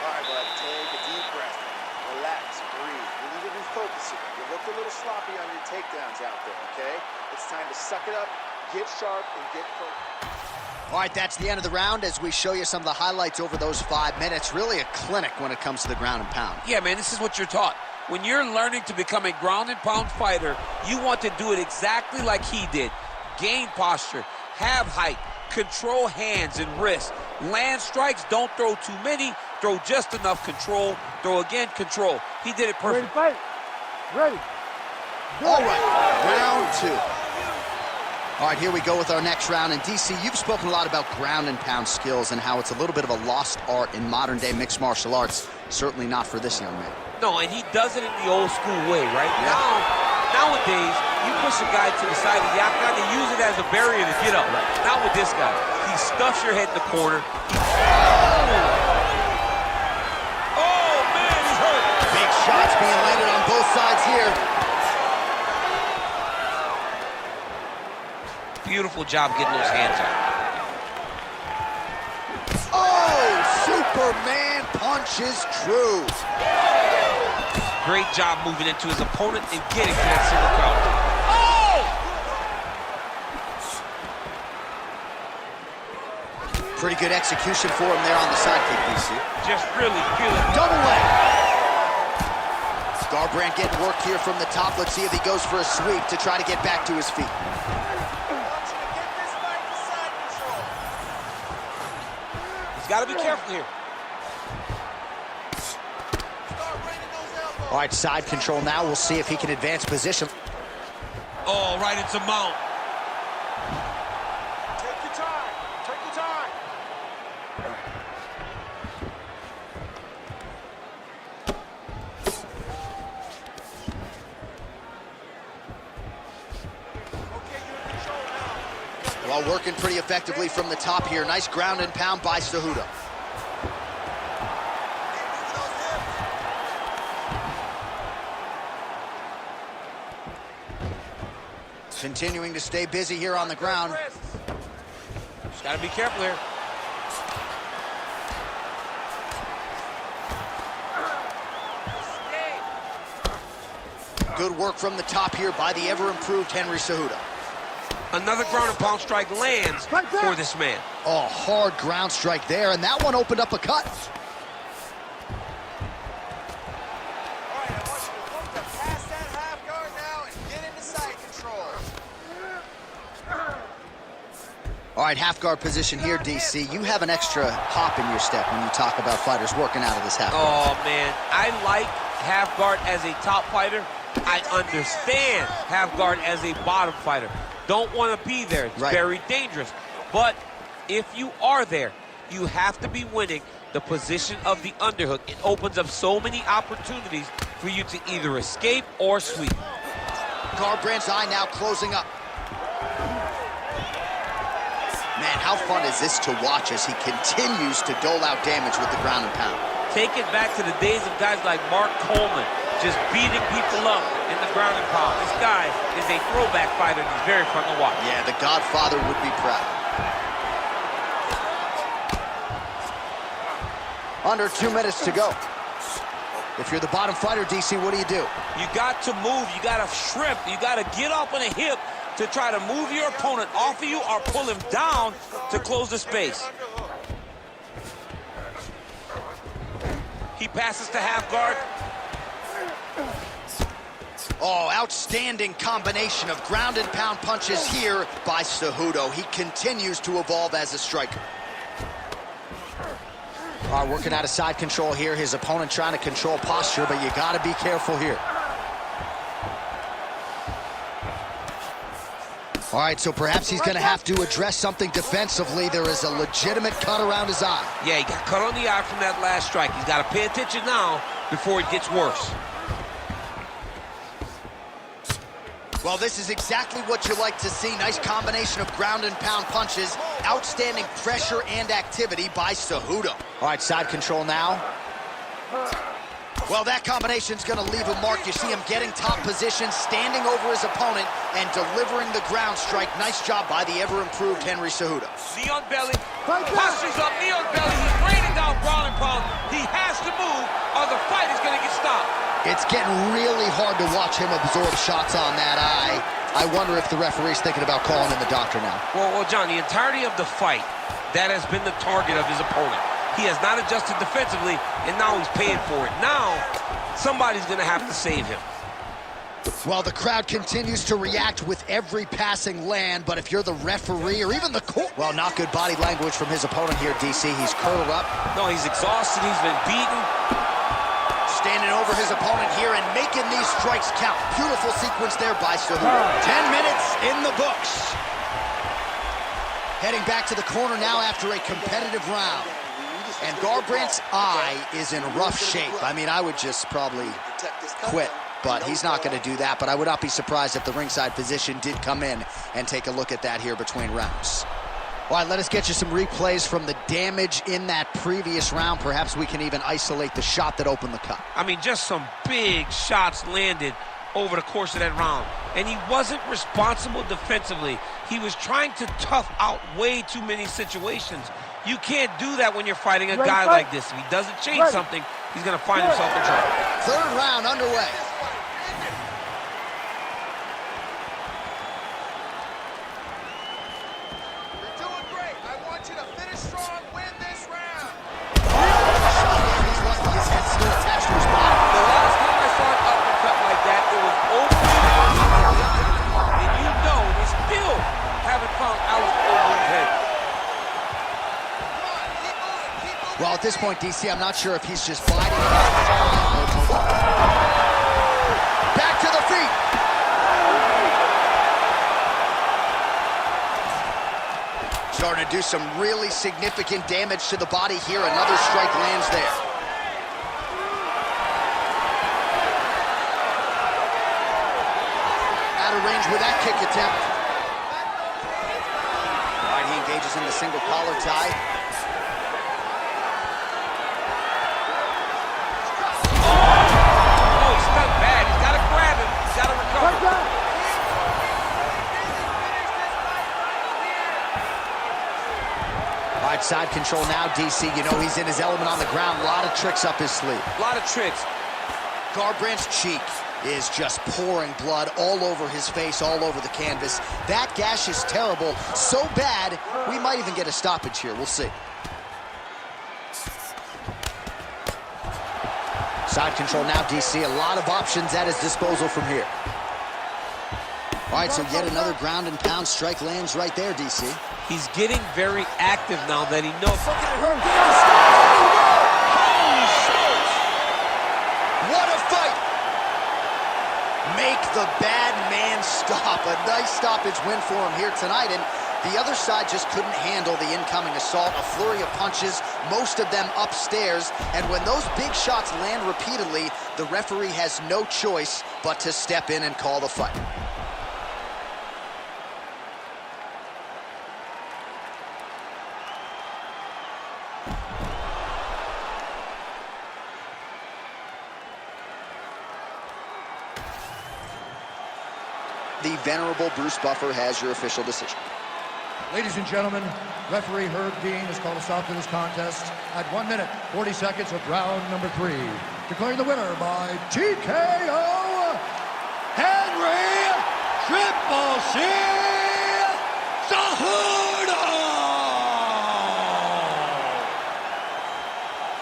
right, bud, take a deep breath. Relax, breathe. You need to be focusing. You looked a little sloppy on your takedowns out there, okay? It's time to suck it up, get sharp, and get focused. All right, that's the end of the round as we show you some of the highlights over those 5 minutes. Really a clinic when it comes to the ground and pound. Yeah, man, this is what you're taught. When you're learning to become a ground and pound fighter, you want to do it exactly like he did. Gain posture, have height, control hands and wrists. Land strikes, don't throw too many, throw just enough control, throw again, control. He did it perfect. Ready, fight. Ready. All right, round two. All right, here we go with our next round. And DC, you've spoken a lot about ground and pound skills and how it's a little bit of a lost art in modern day mixed martial arts. Certainly not for this young man. No, and he does it in the old school way, right? Yeah. Nowadays, you push a guy to the side of the octagon and use it as a barrier to get up. Right. Not with this guy. He stuffs your head in the corner. Oh, man, he's hurt. Big shots being landed on both sides here. Beautiful job getting those hands up. Oh, Superman punch is true. Great job moving into his opponent and getting to that single counter. Oh! Pretty good execution for him there on the sidekick, DC. Just really feeling. Double leg. Garbrandt getting work here from the top. Let's see if he goes for a sweep to try to get back to his feet. Got to be careful here. All right, side control now. We'll see if he can advance position. Oh, right into mount. Take your time. Take your time. Okay, you're in control now. Well, working pretty effectively from the top here. Nice ground and pound by Cejudo. Continuing to stay busy here on the ground. Just got to be careful here. Good work from the top here by the ever-improved Henry Cejudo. Another ground and pound strike lands for this man. Oh, hard ground strike there, and that one opened up a cut. All right, I want you to look to pass that half guard now and get into side control. All right, half guard position here, DC. You have an extra hop in your step when you talk about fighters working out of this half guard. Oh, man. I like half guard as a top fighter. I understand half guard as a bottom fighter. Don't want to be there. It's very dangerous. But if you are there, you have to be winning the position of the underhook. It opens up so many opportunities for you to either escape or sweep. Garbrandt's eye now closing up. Man, how fun is this to watch as he continues to dole out damage with the ground and pound? Take it back to the days of guys like Mark Coleman, just beating people up in the ground and pound. This guy is a throwback fighter, and he's very fun to watch. Yeah, the Godfather would be proud. Under 2 minutes to go. If you're the bottom fighter, DC, what do? You got to move. You got to shrimp. You got to get up on a hip to try to move your opponent off of you or pull him down to close the space. He passes to half guard. Oh, outstanding combination of ground and pound punches here by Cejudo. He continues to evolve as a striker. All right, working out of side control here. His opponent trying to control posture, but you got to be careful here. All right, so perhaps he's going to have to address something defensively. There is a legitimate cut around his eye. Yeah, he got cut on the eye from that last strike. He's got to pay attention now before it gets worse. Well, this is exactly what you like to see. Nice combination of ground and pound punches. Outstanding pressure and activity by Cejudo. All right, side control now. Well, that combination's going to leave a mark. You see him getting top position, standing over his opponent, and delivering the ground strike. Nice job by the ever-improved Henry Cejudo. Knee on belly, posture's up, knee on belly. He's raining down ground and pound. He has to move, or the fight is going to get stopped. It's getting really hard to watch him absorb shots on that eye. I wonder if the referee's thinking about calling in the doctor now. Well, John, the entirety of the fight, that has been the target of his opponent. He has not adjusted defensively, and now he's paying for it. Now, somebody's going to have to save him. Well, the crowd continues to react with every passing land, but if you're the referee or even the court... Well, not good body language from his opponent here, DC. He's curled up. No, he's exhausted. He's been beaten. Standing over his opponent here and making these strikes count. Beautiful sequence there by Cejudo. 10 minutes in the books. Heading back to the corner now after a competitive round. And Garbrandt's eye is in rough shape. I mean, I would just probably quit, but he's not going to do that. But I would not be surprised if the ringside physician did come in and take a look at that here between rounds. All right, let us get you some replays from the damage in that previous round. Perhaps we can even isolate the shot that opened the cut. I mean, just some big shots landed over the course of that round. And he wasn't responsible defensively. He was trying to tough out way too many situations. You can't do that when you're fighting a guy like this. If he doesn't change something, he's going to find himself in trouble. Third round underway. You're doing great. I want you to finish strong, win this round. He's lucky his head's still attached to his body. The last time I saw an uppercut like that, it was open. And you know they still haven't found Alex Overeem's head. Well, at this point, DC, I'm not sure if he's just biting it off. Back to the feet. Starting to do some really significant damage to the body here. Another strike lands there. Out of range with that kick attempt. All right, he engages in the single collar tie. All right, side control now, DC. You know he's in his element on the ground. A lot of tricks up his sleeve. A lot of tricks. Garbrandt's cheek is just pouring blood all over his face, all over the canvas. That gash is terrible, so bad, we might even get a stoppage here. We'll see. Side control now, DC. A lot of options at his disposal from here. All right, so yet another ground and pound strike lands right there, DC. He's getting very active now that he knows. What a fight! Make the bad man stop. A nice stoppage win for him here tonight, and the other side just couldn't handle the incoming assault. A flurry of punches, most of them upstairs, and when those big shots land repeatedly, the referee has no choice but to step in and call the fight. The venerable Bruce Buffer has your official decision. Ladies and gentlemen, referee Herb Gane has called a stop to this contest at 1 minute, 40 seconds of round number 3. Declaring the winner by TKO, Henry Triple C Cejudo!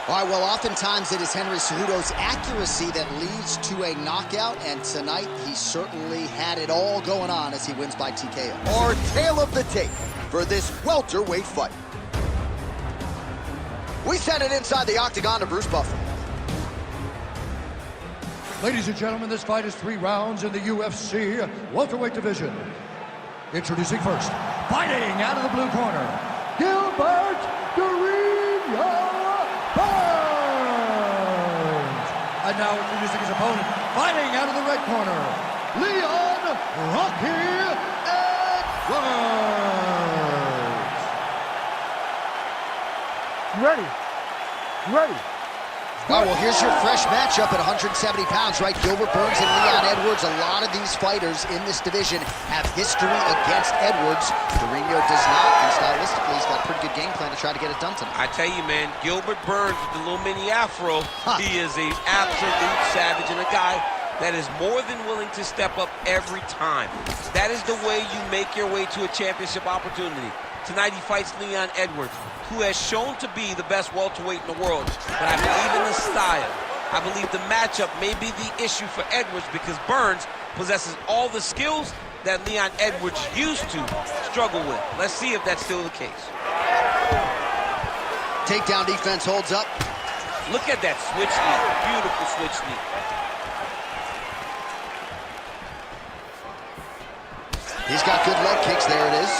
All right, well, oftentimes it is Henry Cejudo's accuracy that leads to a knockout, and tonight he certainly had it all going on as he wins by TKO. Our tale of the tape for this welterweight fight. We send it inside the octagon to Bruce Buffer. Ladies and gentlemen, this fight is 3 rounds in the UFC welterweight division. Introducing first, fighting out of the blue corner, Gilbert Burns. And now introducing his opponent, fighting out of the red corner, Leon Rocky Edwards. Ready. Ready. All right, well, here's your fresh matchup at 170 pounds, right? Gilbert Burns and Leon Edwards. A lot of these fighters in this division have history against Edwards. Mourinho does not, and stylistically, he's got a pretty good game plan to try to get it done tonight. I tell you, man, Gilbert Burns with the little mini afro, he is an absolute savage and a guy that is more than willing to step up every time. That is the way you make your way to a championship opportunity. Tonight he fights Leon Edwards, who has shown to be the best welterweight in the world. But I believe in the style. I believe the matchup may be the issue for Edwards because Burns possesses all the skills that Leon Edwards used to struggle with. Let's see if that's still the case. Takedown defense holds up. Look at that switch knee. Beautiful switch knee. He's got good leg kicks. There it is.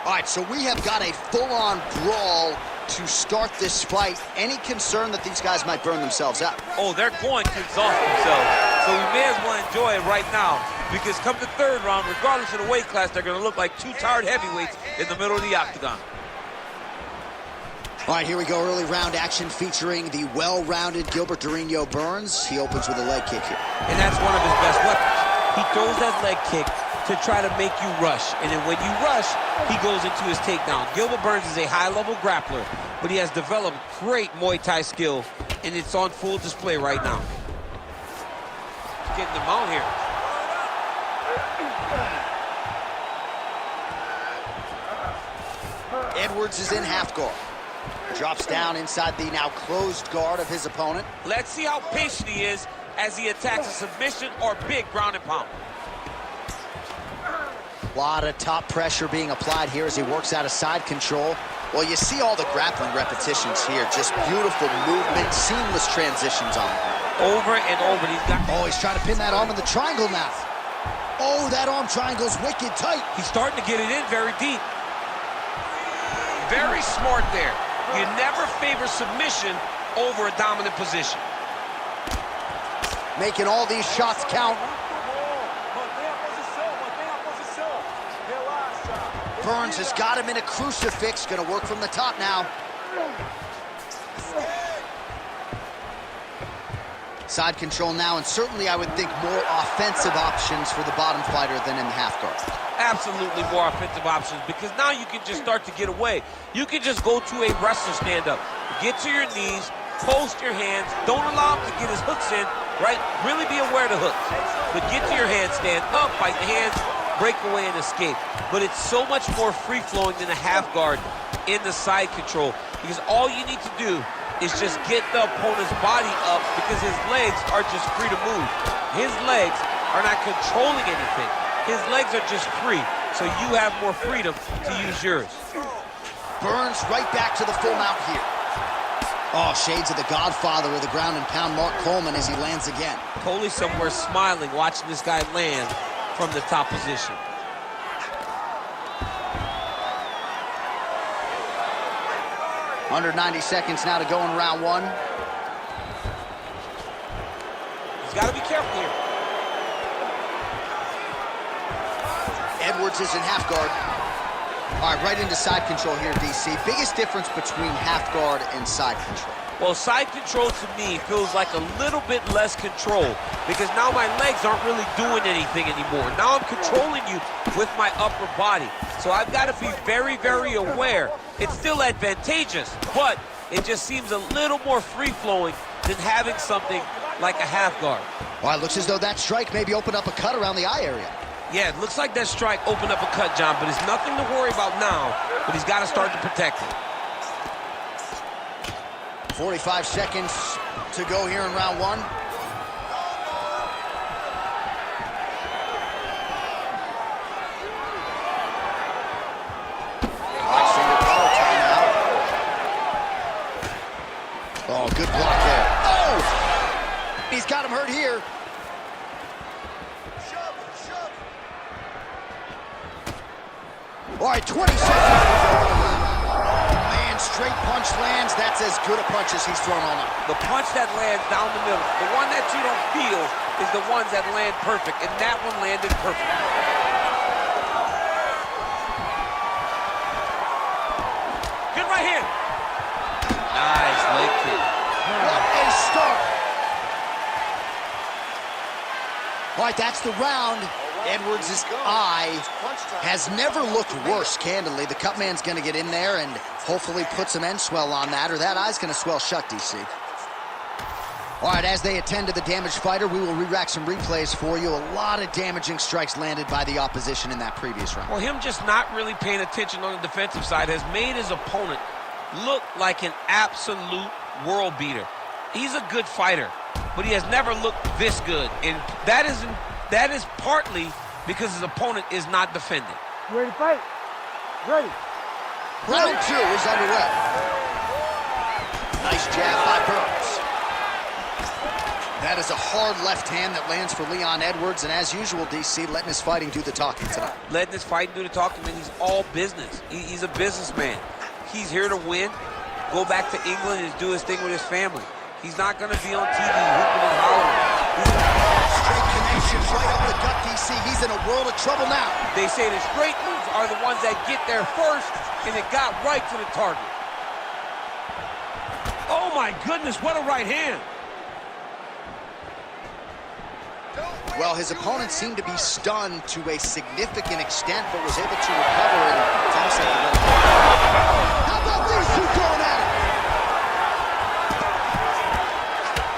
All right, so we have got a full-on brawl to start this fight. Any concern that these guys might burn themselves out? Oh, they're going to exhaust themselves. So we may as well enjoy it right now, because come the third round, regardless of the weight class, they're going to look like two tired heavyweights in the middle of the octagon. All right, here we go. Early round action featuring the well-rounded Gilbert Durinho Burns. He opens with a leg kick here. And that's one of his best weapons. He throws that leg kick to try to make you rush. And then when you rush, he goes into his takedown. Gilbert Burns is a high-level grappler, but he has developed great Muay Thai skill, and it's on full display right now. He's getting them out here. Edwards is in half guard. Drops down inside the now closed guard of his opponent. Let's see how patient he is as he attacks a submission or big ground and pound. A lot of top pressure being applied here as he works out of side control. Well, you see all the grappling repetitions here. Just beautiful movement, seamless transitions on it. Over and over. He's trying to pin that arm in the triangle now. Oh, that arm triangle's wicked tight. He's starting to get it in very deep. Very smart there. You never favor submission over a dominant position. Making all these shots count. Burns has got him in a crucifix. Gonna work from the top now. Side control now, and certainly I would think more offensive options for the bottom fighter than in the half guard. Absolutely more offensive options, because now you can just start to get away. You can just go to a wrestler stand-up. Get to your knees, post your hands, don't allow him to get his hooks in, right? Really be aware of the hooks. But get to your hand, stand up, fight the hands, break away and escape. But it's so much more free-flowing than a half guard in the side control, because all you need to do is just get the opponent's body up, because his legs are just free to move. His legs are not controlling anything. His legs are just free, so you have more freedom to use yours. Burns right back to the full mount here. Oh, shades of the godfather of the ground and pound, Mark Coleman, as he lands again. Coley somewhere smiling, watching this guy land from the top position. Under 90 seconds now to go in round one. He's got to be careful here. Edwards is in half guard. All right, right into side control here, DC. Biggest difference between half guard and side control? Well, side control to me feels like a little bit less control, because now my legs aren't really doing anything anymore. Now I'm controlling you with my upper body. So I've got to be very, very aware. It's still advantageous, but it just seems a little more free-flowing than having something like a half guard. Well, it looks as though that strike maybe opened up a cut around the eye area. Yeah, it looks like that strike opened up a cut, John, but it's nothing to worry about now, but he's got to start to protect it. 45 seconds to go here in round one. Oh, good block there. Oh! He's got him hurt here. All right, 20 seconds. Man, straight punch lands. That's as good a punch as he's thrown all night. The punch that lands down the middle, the one that you don't feel, is the ones that land perfect, and that one landed perfect. Good right hand. Nice leg kick. What a start. All right, that's the round. Edwards' eye has never looked worse, candidly. The cut man's going to get in there and hopefully put some end swell on that, or that eye's going to swell shut, DC. All right, as they attend to the damaged fighter, we will re-rack some replays for you. A lot of damaging strikes landed by the opposition in that previous round. Well, him just not really paying attention on the defensive side has made his opponent look like an absolute world beater. He's a good fighter, but he has never looked this good, and that is partly because his opponent is not defending. You ready to fight? Ready. Round two is underway. Nice jab by Burns. That is a hard left hand that lands for Leon Edwards, and as usual, DC, letting his fighting do the talking tonight. Letting his fighting do the talking, and he's all business. He's a businessman. He's here to win, go back to England and do his thing with his family. He's not going to be on TV hooping and hollering. Straight connections right up the gut, DC. He's in a world of trouble now. They say the straight moves are the ones that get there first, and it got right to the target. Oh my goodness, what a right hand. Well, his opponent seemed to be stunned to a significant extent, but was able to recover and toss it. How about these two going at it?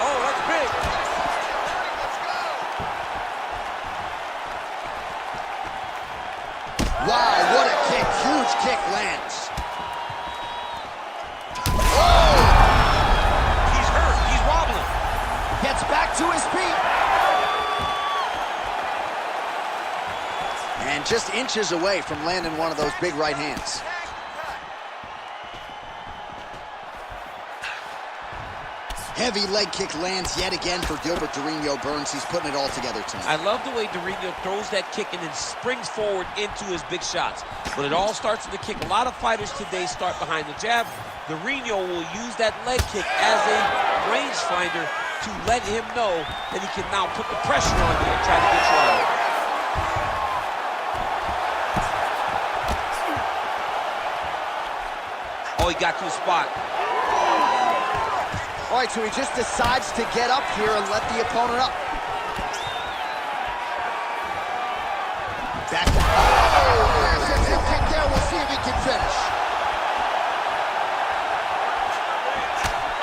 Oh, that's big. Wow, what a kick. Huge kick lands. Oh! He's hurt. He's wobbling. Gets back to his feet. And just inches away from landing one of those big right hands. Heavy leg kick lands yet again for Gilbert Durinho Burns. He's putting it all together tonight. I love the way Durinho throws that kick and then springs forward into his big shots. But it all starts with the kick. A lot of fighters today start behind the jab. Durinho will use that leg kick as a rangefinder to let him know that he can now put the pressure on you and try to get you out of it. Oh, he got to a spot. All right, so he just decides to get up here and let the opponent up. Back. Oh, there's a big kick there. We'll see if he can finish.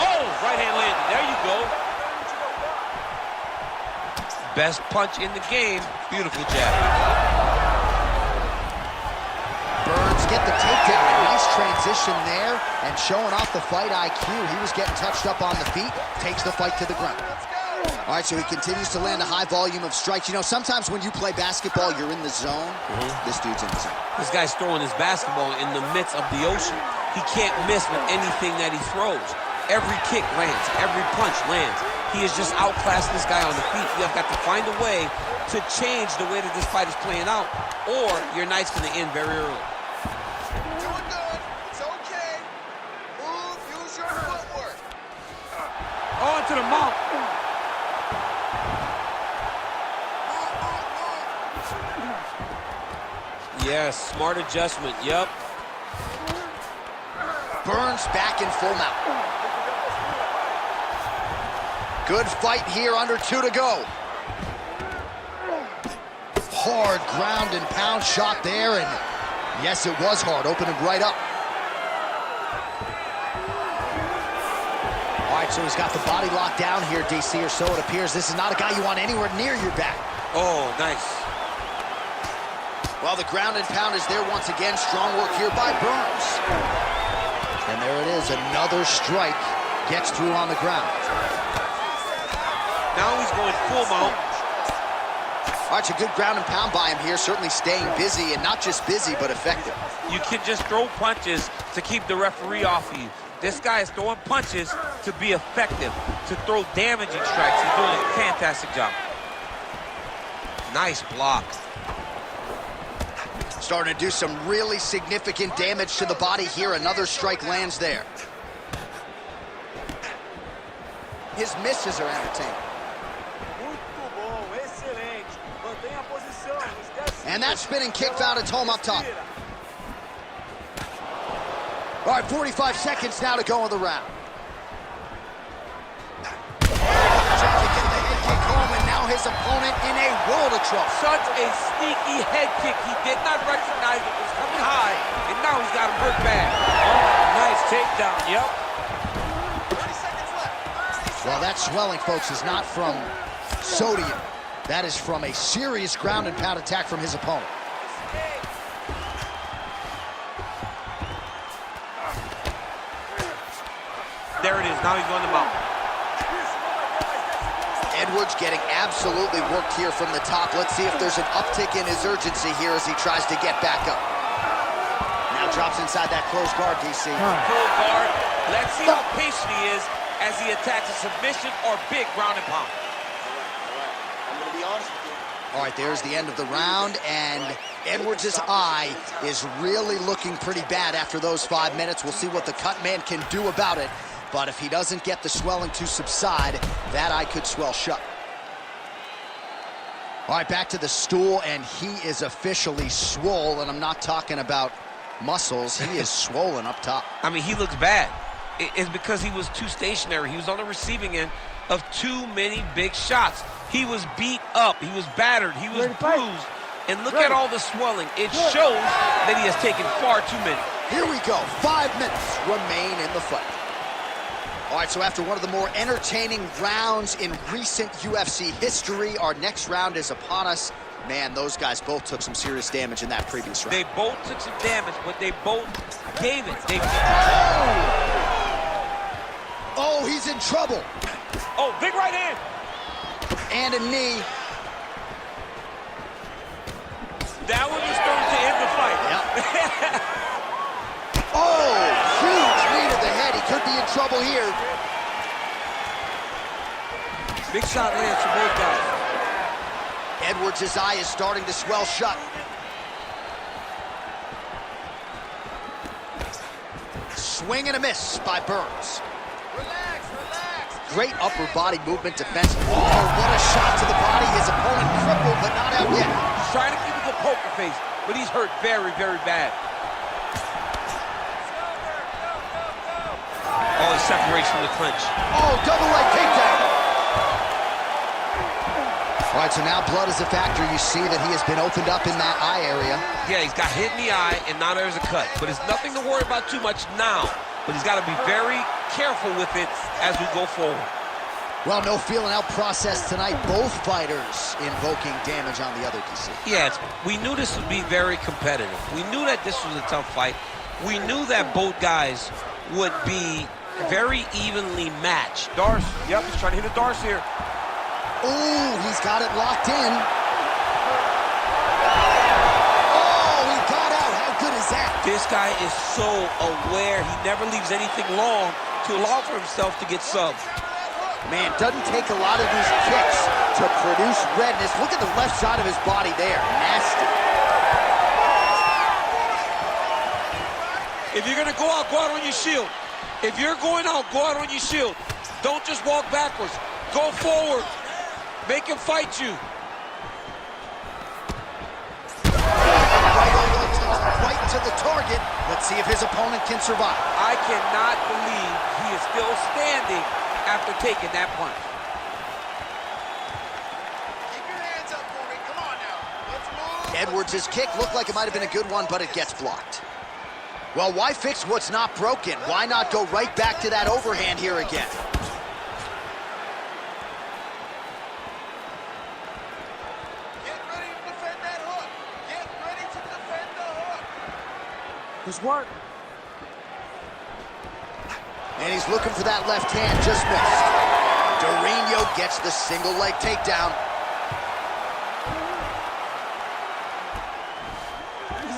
Oh, right hand landed. There you go. Best punch in the game. Beautiful jab. Burns get the takedown. A nice transition there and showing off the fight IQ. He was getting touched up on the feet, takes the fight to the ground. All right, so he continues to land a high volume of strikes. You know, sometimes when you play basketball, you're in the zone. This dude's in the zone. This guy's throwing his basketball in the midst of the ocean. He can't miss with anything that he throws. Every kick lands, every punch lands. He has just outclassed this guy on the feet. You have got to find a way to change the way that this fight is playing out, or your night's going to end very early. Doing good. It's okay. Move, use your footwork. Oh, into the mount. Yes, smart adjustment. Yep. Burns back in full mount. Good fight here, under 2 to go. Hard ground and pound shot there, and yes, it was hard, opening right up. All right, so he's got the body locked down here, DC, or so it appears. This is not a guy you want anywhere near your back. Oh, nice. Well, the ground and pound is there once again. Strong work here by Burns. And there it is, another strike. Gets through on the ground. Now he's going full mount. All right, it's a good ground and pound by him here. Certainly staying busy, and not just busy, but effective. You can just throw punches to keep the referee off of you. This guy is throwing punches to be effective, to throw damaging strikes. He's doing a fantastic job. Nice block. Starting to do some really significant damage to the body here. Another strike lands there. His misses are entertaining. And that spinning kick found its home up top. All right, 45 seconds now to go in the round. Trying to get the head kick home, and now his opponent in a world of trouble. Such a sneaky head kick. He did not recognize it was coming high, and now he's got him hurt bad. Oh, nice takedown, yep. 30 seconds left. Well, that swelling, folks, is not from sodium. That is from a serious ground and pound attack from his opponent. There it is. Now he's going to mount. Edwards getting absolutely worked here from the top. Let's see if there's an uptick in his urgency here as he tries to get back up. Now drops inside that closed guard, DC. Full guard. Let's see how patient he is as he attacks a submission or big ground and pound. All right, there's the end of the round, and Edwards' eye is really looking pretty bad after those 5 minutes. We'll see what the cut man can do about it, but if he doesn't get the swelling to subside, that eye could swell shut. All right, back to the stool, and he is officially swole, and I'm not talking about muscles. He is swollen up top. I mean, he looks bad. It's because he was too stationary. He was on the receiving end of too many big shots. He was beat up. He was battered. He was bruised. And look at all the swelling. It shows that he has taken far too many. Here we go. 5 minutes remain in the fight. All right, so after one of the more entertaining rounds in recent UFC history, our next round is upon us. Man, those guys both took some serious damage in that previous round. They both took some damage, but they both gave it. Oh, he's in trouble. Oh, big right hand. And a knee. That one was starting to end the fight. Yep. Oh, huge knee to the head. He could be in trouble here. Big shot lands for both guys. Edwards' eye is starting to swell shut. Swing and a miss by Burns. Relax, relax. Great upper body movement defense. Oh, what a shot to the body. His opponent crippled, but not out yet. He's trying to keep it a poker face, but he's hurt very, very bad. Oh, he separates from the clinch. Oh, double leg takedown. All right, so now blood is a factor. You see that he has been opened up in that eye area. Yeah, he's got hit in the eye, and now there's a cut. But it's nothing to worry about too much now. But he's got to be very careful with it as we go forward. Well, no feeling out process tonight. Both fighters invoking damage on the other, DC. Yeah, we knew this would be very competitive. We knew that this was a tough fight. We knew that both guys would be very evenly matched. Darce, yep, he's trying to hit a Darce here. Oh, he's got it locked in. Oh, he got out. How good is that? This guy is so aware. He never leaves anything long to allow for himself to get subbed. Man, doesn't take a lot of these kicks to produce redness. Look at the left side of his body there. Nasty. If you're going to go out on your shield. If you're going out, go out on your shield. Don't just walk backwards. Go forward. Make him fight you. Right to the target. Let's see if his opponent can survive. I cannot believe he is still standing after taking that punch. Keep your hands up for me. Come on now. Let's move. Edwards' kick looked like it might have been a good one, but it gets blocked. Well, why fix what's not broken? Why not go right back to that overhand here again? Get ready to defend that hook. Get ready to defend the hook. Just work. And he's looking for that left hand, just missed. Dorino gets the single leg takedown.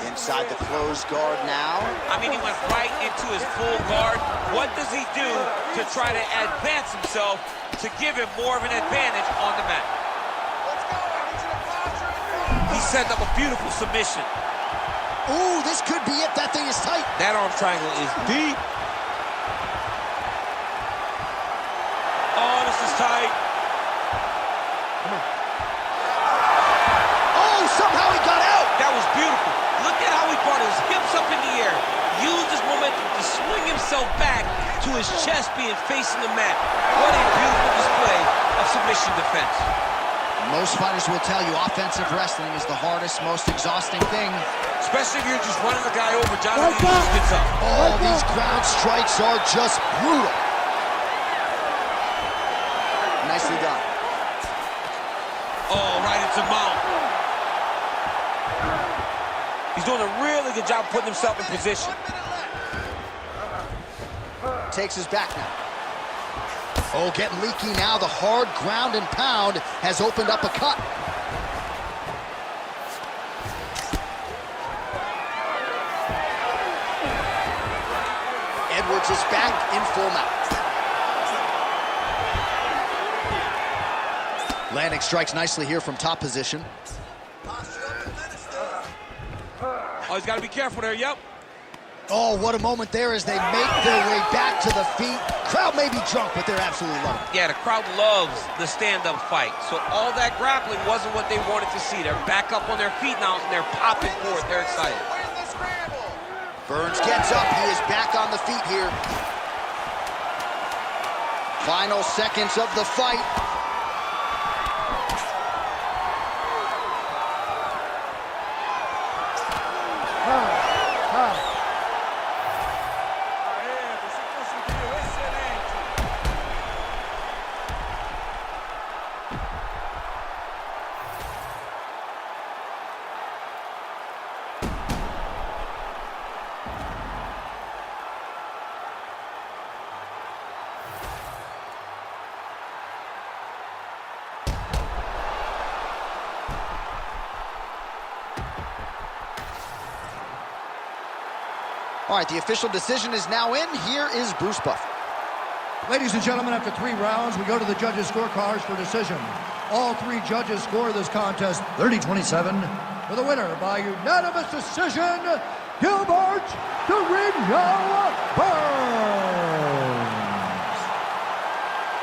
Inside the closed guard now. I mean, he went right into his full guard. What does he do to try to advance himself to give him more of an advantage on the mat? Let's go. I need you to posture and He set up a beautiful submission. Ooh, this could be it. That thing is tight. That arm triangle is deep. Oh, this is tight. Oh, somehow he got out. That was beautiful. Look at how he brought his hips up in the air. Used his momentum to swing himself back to his chest being facing the mat. What a beautiful display of submission defense. Most fighters will tell you offensive wrestling is the hardest, most exhausting thing. Especially if you're just running the guy over. Jonathan just gets up. Oh, these ground strikes are just brutal. Nicely done. Oh, right into mount. He's doing a really good job putting himself in position. Takes his back now. Oh, getting leaky now. The hard ground and pound has opened up a cut. Edwards is back in full mount. Landing strikes nicely here from top position. Oh, he's got to be careful there, yep. Oh, what a moment there as they make their way back to the feet. Crowd may be drunk, but they're absolutely loving it. Yeah, the crowd loves the stand-up fight. So all that grappling wasn't what they wanted to see. They're back up on their feet now, and they're popping forward. They're excited. Burns gets up. He is back on the feet here. Final seconds of the fight. All right, the official decision is now in. Here is Bruce Buffer. Ladies and gentlemen, after 3 rounds, we go to the judges' scorecards for decision. All 3 judges score this contest 30-27 for the winner by unanimous decision, Gilbert Durinho Burns.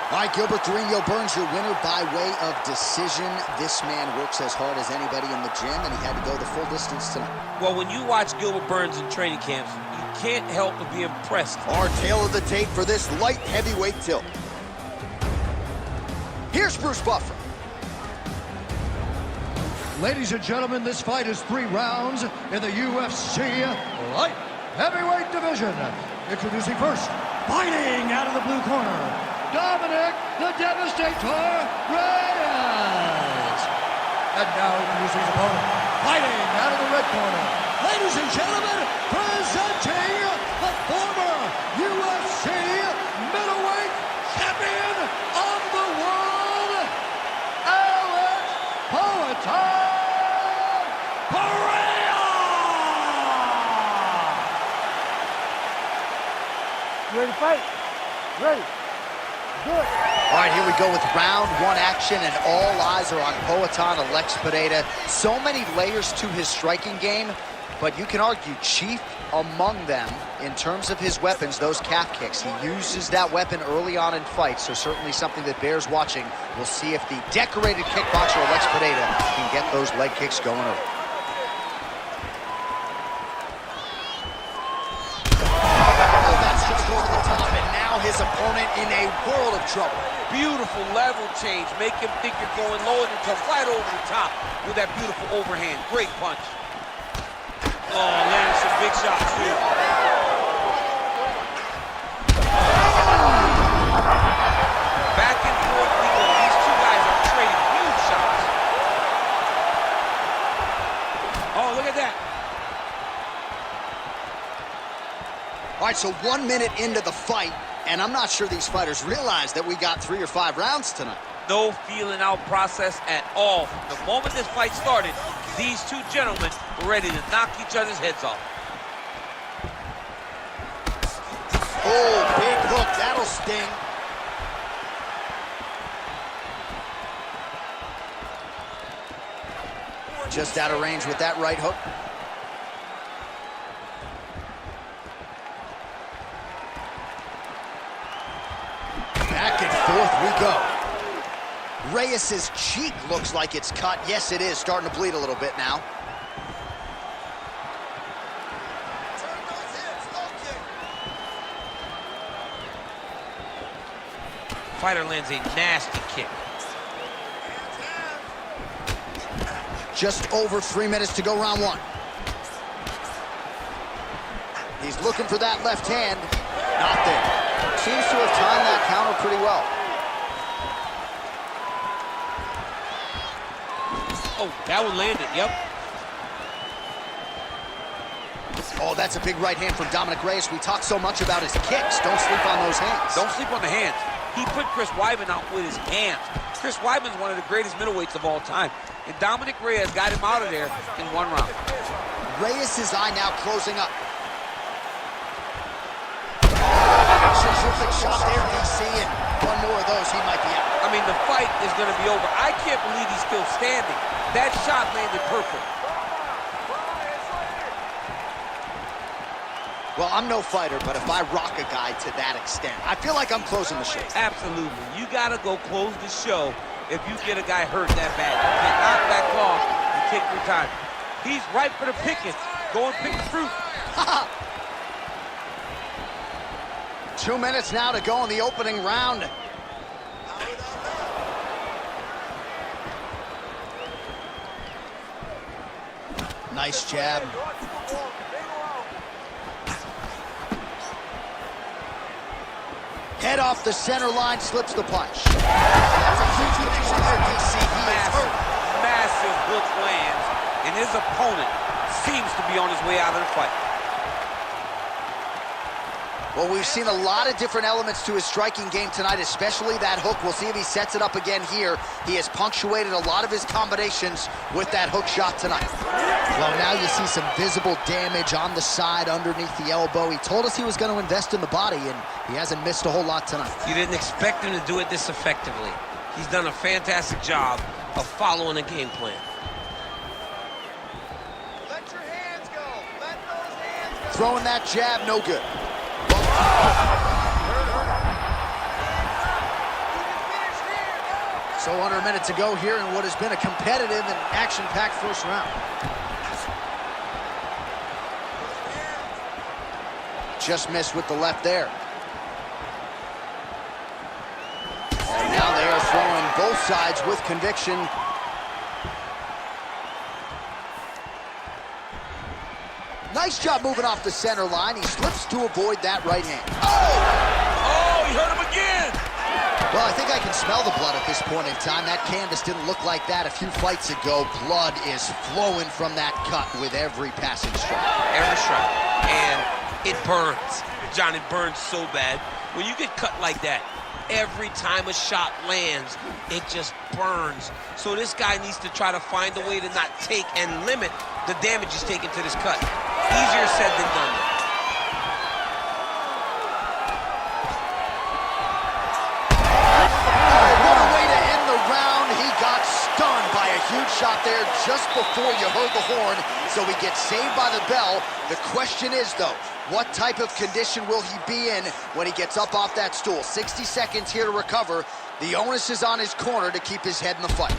All right, Gilbert Durinho Burns, your winner by way of decision. This man works as hard as anybody in the gym, and he had to go the full distance tonight. Well, when you watch Gilbert Burns in training camps, you can't help but be impressed. Our tail of the tape for this light heavyweight tilt. Here's Bruce Buffer. Ladies and gentlemen, this fight is 3 rounds in the UFC light heavyweight division. Introducing first, fighting out of the blue corner, Dominic the Devastator Reyes. And now introducing his opponent, fighting out of the red corner, ladies and gentlemen, presenting the former UFC middleweight champion of the world, Alex Pereira! You ready to fight? Ready. Do it. All right, here we go with round 1 action, and all eyes are on Poatan Alex Pereira. So many layers to his striking game, but you can argue chief among them in terms of his weapons, those calf kicks. He uses that weapon early on in fights, so certainly something that bears watching. We'll see if the decorated kickboxer Alex Pereira can get those leg kicks going early. His opponent in a world of trouble. Beautiful level change. Make him think you're going low and you come right over the top with that beautiful overhand. Great punch. Oh, landed some big shots too. Back and forth we go. These 2 guys are trading huge shots. Oh, look at that. All right, so 1 minute into the fight, and I'm not sure these fighters realize that we got 3 or 5 rounds tonight. No feeling out process at all. From the moment this fight started, these 2 gentlemen were ready to knock each other's heads off. Oh, big hook, that'll sting. Just out of range with that right hook. Back and forth we go. Reyes' cheek looks like it's cut. Yes, it is. Starting to bleed a little bit now. Fighter lands a nasty kick. Just over 3 minutes to go round 1. He's looking for that left hand. Not there. Seems to have timed that counter pretty well. Oh, that one landed, yep. Oh, that's a big right hand from Dominic Reyes. We talk so much about his kicks. Don't sleep on those hands. Don't sleep on the hands. He put Chris Weidman out with his hands. Chris Weidman's one of the greatest middleweights of all time. And Dominic Reyes got him out of there in 1 round. Reyes' eye now closing up. Terrific shot there, DC, and one more of those, he might be out. I mean, the fight is going to be over. I can't believe he's still standing. That shot landed perfect. Well, I'm no fighter, but if I rock a guy to that extent, I feel like I'm closing the show. Absolutely. You got to go close the show if you get a guy hurt that bad. You cannot back off and take your time. He's ripe for the picking. Go and pick the fruit. 2 minutes now to go in the opening round. Nice jab. Head off the center line, slips the punch. That's a huge connection there, DC. He is hurt. Massive hook lands, and his opponent seems to be on his way out of the fight. Well, we've seen a lot of different elements to his striking game tonight, especially that hook. We'll see if he sets it up again here. He has punctuated a lot of his combinations with that hook shot tonight. Well, now you see some visible damage on the side underneath the elbow. He told us he was going to invest in the body, and he hasn't missed a whole lot tonight. You didn't expect him to do it this effectively. He's done a fantastic job of following a game plan. Let your hands go. Let those hands go. Throwing that jab, no good. So under a minute to go here in what has been a competitive and action-packed first round. Just missed with the left there. And now they are throwing both sides with conviction. Nice job moving off the center line. He slips to avoid that right hand. Oh, he hurt him again. Well, I think I can smell the blood at this point in time. That canvas didn't look like that a few fights ago. Blood is flowing from that cut with every passing strike. Every strike. And it burns. John, it burns so bad. When you get cut like that, every time a shot lands, it just burns. So this guy needs to try to find a way to not take and limit the damage he's taking to this cut. Easier said than done. What a way to end the round. He got stunned by a huge shot there just before you heard the horn, so he gets saved by the bell. The question is, though, what type of condition will he be in when he gets up off that stool? 60 seconds here to recover. The onus is on his corner to keep his head in the fight.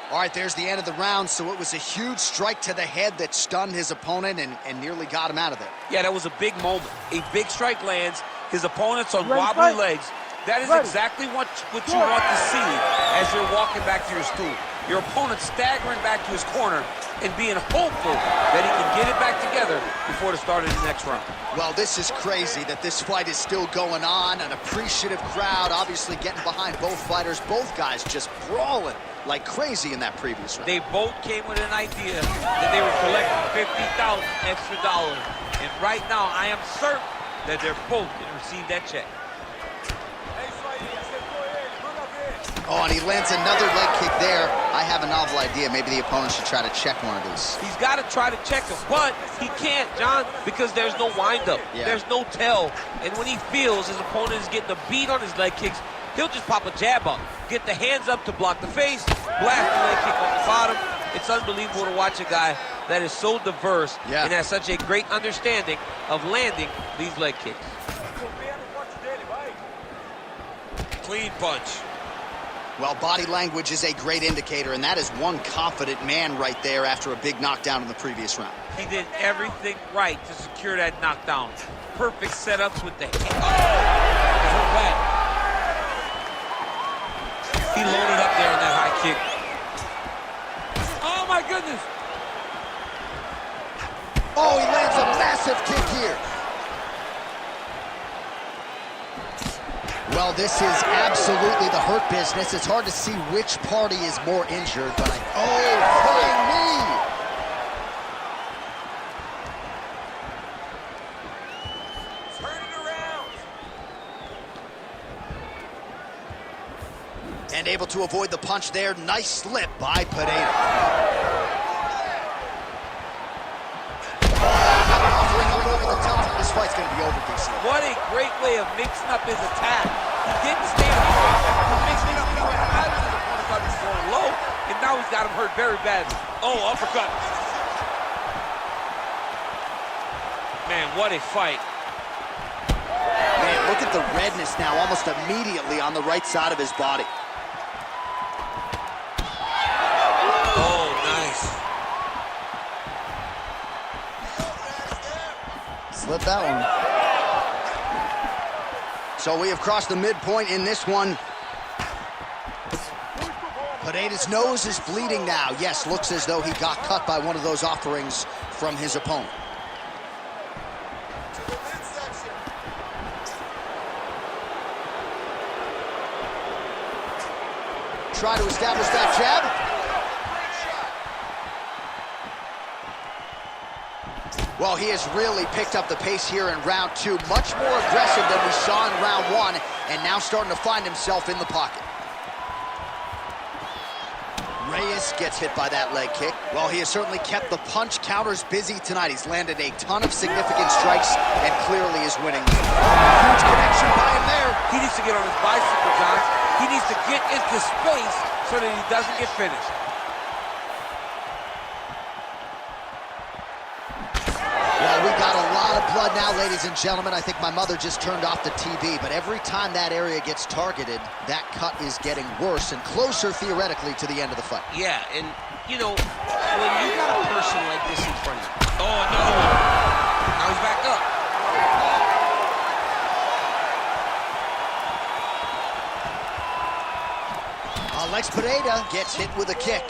All right, there's the end of the round, so it was a huge strike to the head that stunned his opponent and nearly got him out of there. Yeah, that was a big moment. A big strike lands, his opponent's on wobbly legs. That is exactly what you want to see as you're walking back to your stool. Your opponent staggering back to his corner and being hopeful that he can get it back together before the start of the next round. Well, this is crazy that this fight is still going on. An appreciative crowd obviously getting behind both fighters. Both guys just brawling like crazy in that previous round. They both came with an idea that they were collecting $50,000 extra dollars. And right now, I am certain that they're both going to receive that check. Oh, and he lands another leg kick there. I have a novel idea. Maybe the opponent should try to check one of these. He's got to try to check him, but he can't, John, because there's no windup. Yeah. There's no tell. And when he feels his opponent is getting a beat on his leg kicks, he'll just pop a jab up, get the hands up to block the face, blast the leg kick on the bottom. It's unbelievable to watch a guy that is so diverse and has such a great understanding of landing these leg kicks. Clean punch. Well, body language is a great indicator, and that is one confident man right there after a big knockdown in the previous round. He did everything right to secure that knockdown. Perfect setups with the hand. He loaded up there on that high kick. Oh, my goodness. Oh, he lands a massive kick here. Well, this is absolutely the hurt business. It's hard to see which party is more injured, but flying knee. Turn it around. And able to avoid the punch there. Nice slip by Pereira. mixing up his attack. He didn't stand hard. He's mixing it up. He went high with his opponent, he's going low, and now he's got him hurt very badly. Oh, uppercut. Man, what a fight. Man, look at the redness now almost immediately on the right side of his body. Oh, nice. Slip that one. So we have crossed the midpoint in this one. Pereira's nose is bleeding now. Yes, looks as though he got cut by one of those offerings from his opponent. Try to establish that jab. Well, he has really picked up the pace here in round two. Much more aggressive than we saw in round one, and now starting to find himself in the pocket. Reyes gets hit by that leg kick. Well, he has certainly kept the punch counters busy tonight. He's landed a ton of significant strikes and clearly is winning. Huge connection by him there. He needs to get on his bicycle, John. He needs to get into space so that he doesn't get finished. Well, we got a lot of blood now, ladies and gentlemen. I think my mother just turned off the TV, but every time that area gets targeted, that cut is getting worse and closer, theoretically, to the end of the fight. Yeah, and, you know, when you got a person like this in front of you. Oh, another one. Now he's back up. Alex Pereira gets hit with a kick.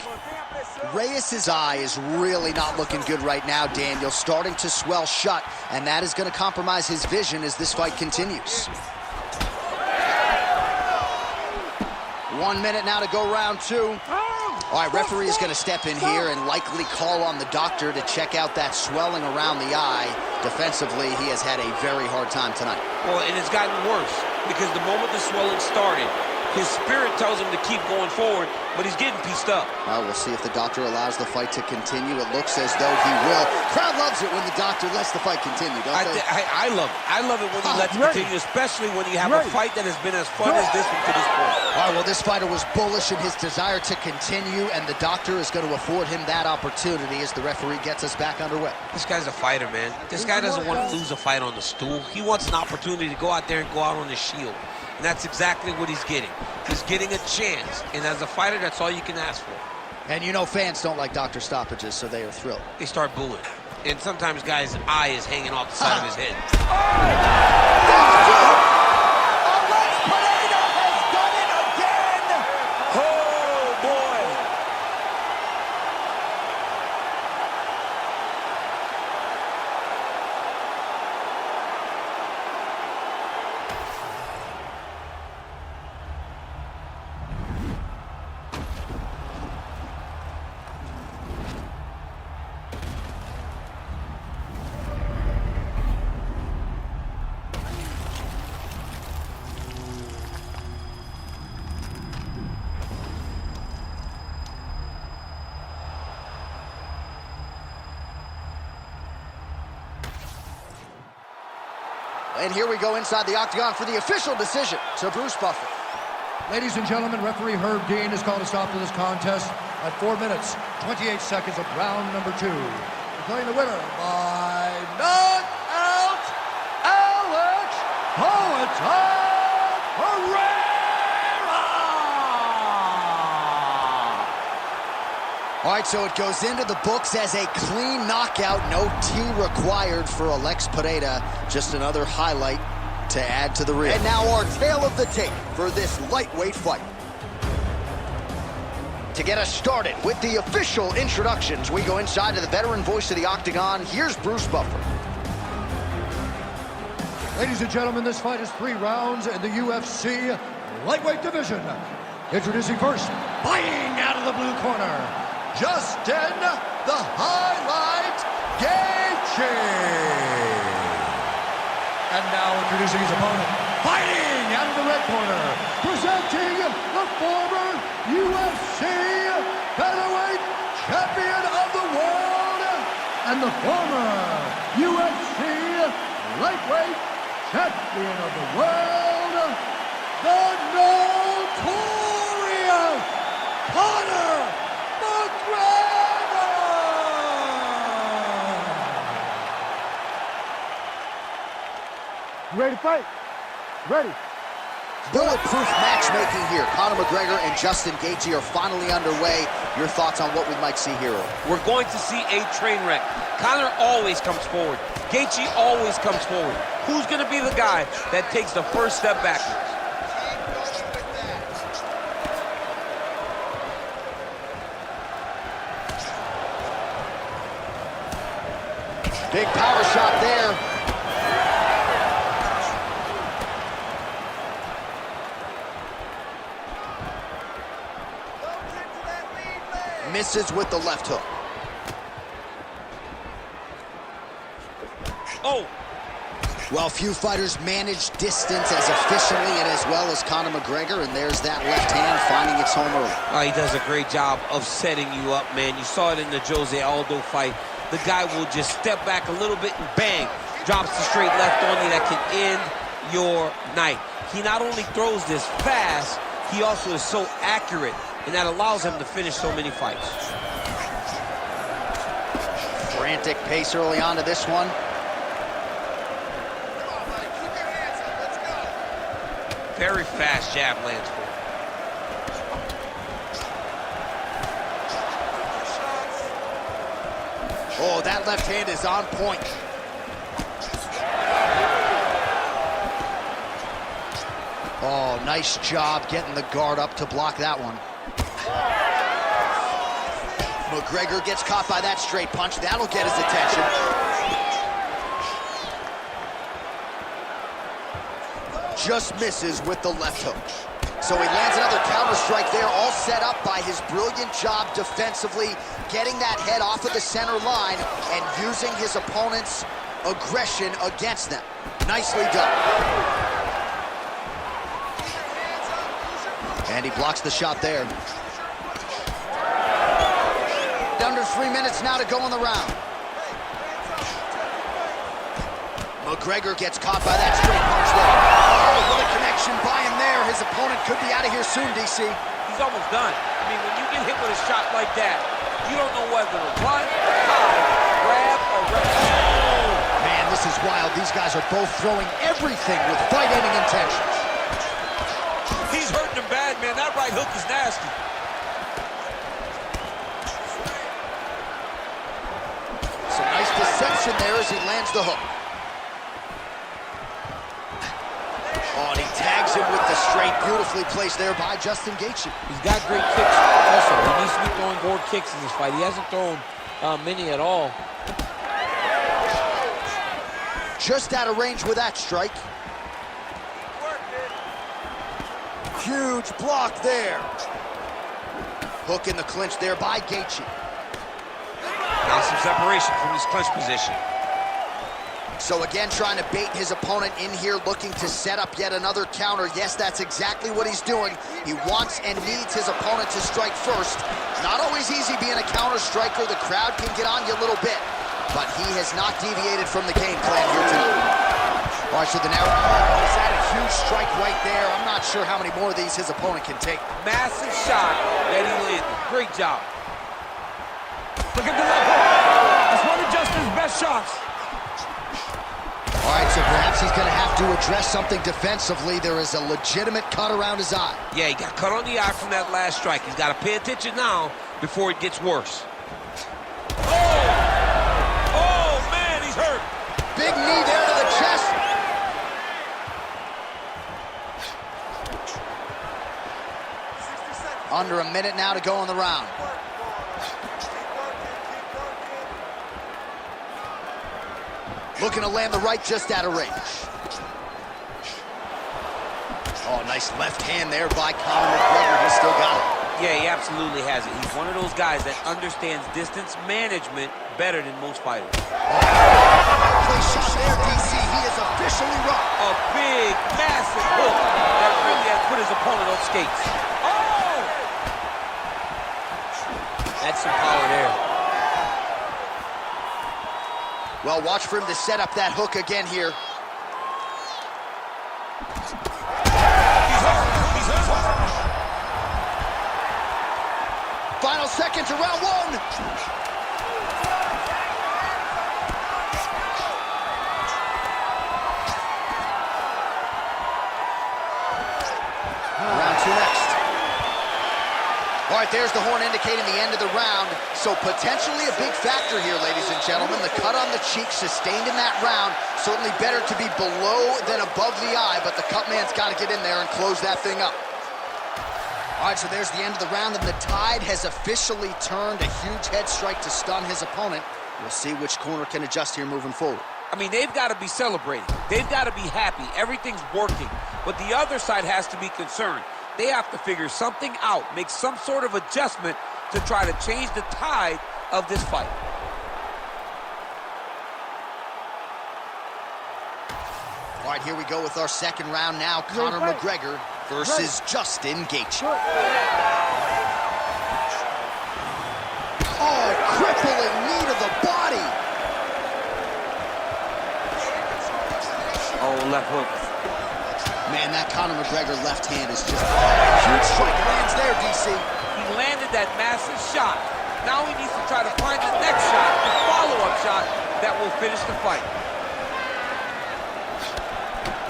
Reyes' eye is really not looking good right now, Daniel. Starting to swell shut, and that is going to compromise his vision as this fight continues. 1 minute now to go round two. All right, referee is going to step in here and likely call on the doctor to check out that swelling around the eye. Defensively, he has had a very hard time tonight. Well, and it's gotten worse because the moment the swelling started, his spirit tells him to keep going forward, but he's getting pieced up. Well, we'll see if the doctor allows the fight to continue. It looks as though he will. Crowd loves it when the doctor lets the fight continue, don't they? I love it. I love it when he lets it continue, especially when you have a fight that has been as fun as this one to this point. All right, well, this fighter was bullish in his desire to continue, and the doctor is going to afford him that opportunity as the referee gets us back underway. This guy's a fighter, man. This guy doesn't want to lose a fight on the stool. He wants an opportunity to go out there and go out on the shield. And that's exactly what he's getting. He's getting a chance. And as a fighter, that's all you can ask for. And you know fans don't like doctor stoppages, so they are thrilled. They start booing. And sometimes guys' eye is hanging off the side of his head. Alex Pereira has done it again! Oh, boy. And here we go inside the octagon for the official decision to Bruce Buffer. Ladies and gentlemen, referee Herb Gane has called a stop to this contest at 4 minutes, 28 seconds of round number 2. Declaring the winner by knockout, Alex Pereira! All right, so it goes into the books as a clean knockout. No T required for Alex Pereira. Just another highlight to add to the reel. And now our tale of the tape for this lightweight fight. To get us started with the official introductions, we go inside to the veteran voice of the octagon. Here's Bruce Buffer. Ladies and gentlemen, this fight is 3 rounds in the UFC lightweight division. Introducing first, fighting out of the blue corner, Justin the Highlight Gaethje. And now introducing his opponent, fighting out of the red corner, presenting the former UFC featherweight champion of the world and the former UFC lightweight champion of the world, the notorious Conor McGregor! You ready to fight? Ready. Bulletproof matchmaking here. Conor McGregor and Justin Gaethje are finally underway. Your thoughts on what we might see here? We're going to see a train wreck. Conor always comes forward. Gaethje always comes forward. Who's going to be the guy that takes the first step backwards? Big power shot there. Misses with the left hook. Oh! Well, few fighters manage distance as efficiently and as well as Conor McGregor, and there's that left hand finding its home early. He does a great job of setting you up, man. You saw it in the Jose Aldo fight. The guy will just step back a little bit and bang, drops the straight left on you that can end your night. He not only throws this fast, he also is so accurate, and that allows him to finish so many fights. Frantic pace early on to this one. Very fast jab lands for him. Oh, that left hand is on point. Oh, nice job getting the guard up to block that one. McGregor gets caught by that straight punch. That'll get his attention. Just misses with the left hook. So he lands another counter strike there, all set up by his brilliant job defensively, getting that head off of the center line and using his opponent's aggression against them. Nicely done. And he blocks the shot there. Under 3 minutes now to go in the round. McGregor gets caught by that straight punch there. Oh, what a connection by him there. His opponent could be out of here soon, DC. He's almost done. I mean, when you get hit with a shot like that, you don't know whether to run, hide, grab, or run. Oh, man, this is wild. These guys are both throwing everything with fight-ending intentions. He's hurting him bad, man. That right hook is nasty. Some nice deception there as he lands the hook. Oh, and he tags him with the straight, beautifully placed there by Justin Gaethje. He's got great kicks also. He needs to be throwing more kicks in this fight. He hasn't thrown many at all. Just out of range with that strike. Huge block there. Hook in the clinch there by Gaethje. Now some separation from his clinch position. So again, trying to bait his opponent in here, looking to set up yet another counter. Yes, that's exactly what he's doing. He wants and needs his opponent to strike first. Not always easy being a counter striker. The crowd can get on you a little bit, but he has not deviated from the game plan here tonight. All right, so the narrative is that a huge strike right there. I'm not sure how many more of these his opponent can take. Massive shot that he landed. Great job. Look at the left hook. That's one of Justin's best shots. All right, so perhaps he's going to have to address something defensively. There is a legitimate cut around his eye. Yeah, he got cut on the eye from that last strike. He's got to pay attention now before it gets worse. Oh! Oh, man, he's hurt. Big knee there to the chest. Under a minute now to go in the round. Looking to land the right just out of range. Oh, nice left hand there by Conor McGregor. He's still got it. Yeah, he absolutely has it. He's one of those guys that understands distance management better than most fighters. Place shot there, DC. He is officially rocked. A big, massive hook that really has put his opponent on skates. Oh! That's some power there. Well, watch for him to set up that hook again here. seconds of round one. Round two next. All right, there's the horn indicating the end of the round. So potentially a big factor here, ladies and gentlemen. The cut on the cheek sustained in that round. Certainly better to be below than above the eye, but the cut man's got to get in there and close that thing up. All right, so there's the end of the round, and the tide has officially turned. A huge head strike to stun his opponent. We'll see which corner can adjust here moving forward. I mean, they've got to be celebrating. They've got to be happy. Everything's working. But the other side has to be concerned. They have to figure something out, make some sort of adjustment to try to change the tide of this fight. All right, here we go with our second round now. Conor McGregor versus Justin Gaethje. Oh, crippling knee to the body. Oh, left hook. Man, that Conor McGregor left hand is just huge strike lands there, DC. He landed that massive shot. Now he needs to try to find the next shot, the follow-up shot that will finish the fight.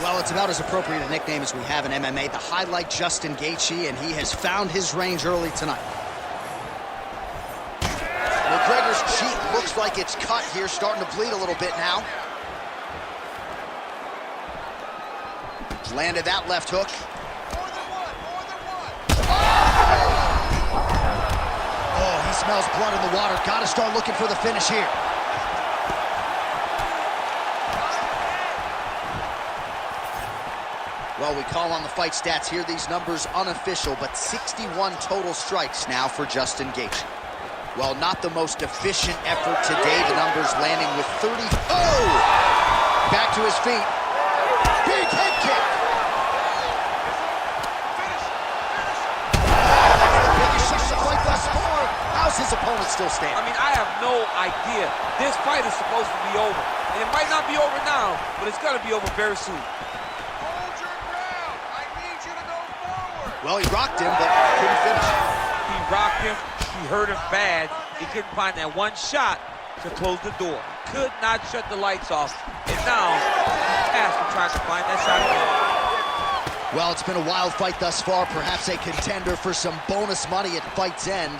Well, it's about as appropriate a nickname as we have in MMA. The highlight, Justin Gaethje, and he has found his range early tonight. McGregor's cheek looks like it's cut here, starting to bleed a little bit now. Landed that left hook. Oh, he smells blood in the water. Got to start looking for the finish here. Well, we call on the fight stats here. These numbers unofficial, but 61 total strikes now for Justin Gaethje. Well, not the most efficient effort today. The numbers landing with 30. Oh! Back to his feet. Big head kick. How's his opponent still standing? I mean, I have no idea. This fight is supposed to be over. And it might not be over now, but it's going to be over very soon. Hold your ground. I need you to go forward. Well, he rocked him, but couldn't finish. He rocked him. He hurt him bad. He couldn't find that one shot to close the door. Could not shut the lights off. And now he has to try to find that shot again. Well, it's been a wild fight thus far. Perhaps a contender for some bonus money at fight's end.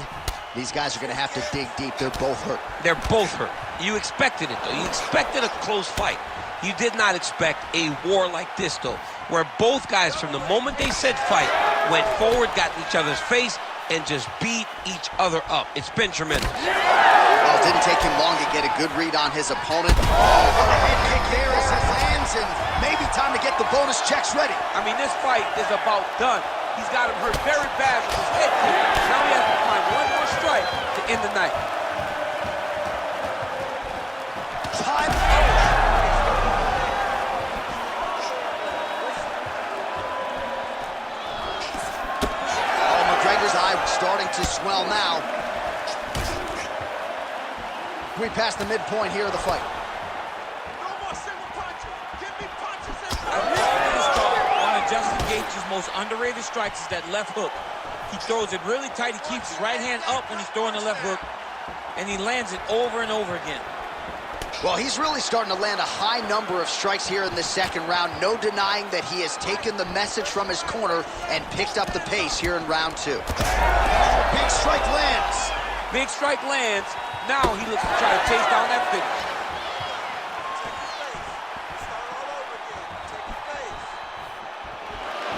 These guys are going to have to dig deep. They're both hurt. They're both hurt. You expected it, though. You expected a close fight. You did not expect a war like this, though, where both guys, from the moment they said fight, went forward, got in each other's face, and just beat each other up. It's been tremendous. Well, it didn't take him long to get a good read on his opponent. Oh, what a head kick there as it lands, and maybe time to get the bonus checks ready. I mean, this fight is about done. He's got him hurt very bad with his head kick. Now he has to find one more strike to end the night. Time. Oh, McGregor's eye starting to swell now. We passed the midpoint here of the fight. No more single punches. Give me punches One of Justin Gaethje's most underrated strikes is that left hook. He throws it really tight. He keeps his right hand up when he's throwing the left hook, and he lands it over and over again. Well, he's really starting to land a high number of strikes here in the second round. No denying that he has taken the message from his corner and picked up the pace here in round two. Big strike lands. Big strike lands. Now he looks to try to chase down that finish.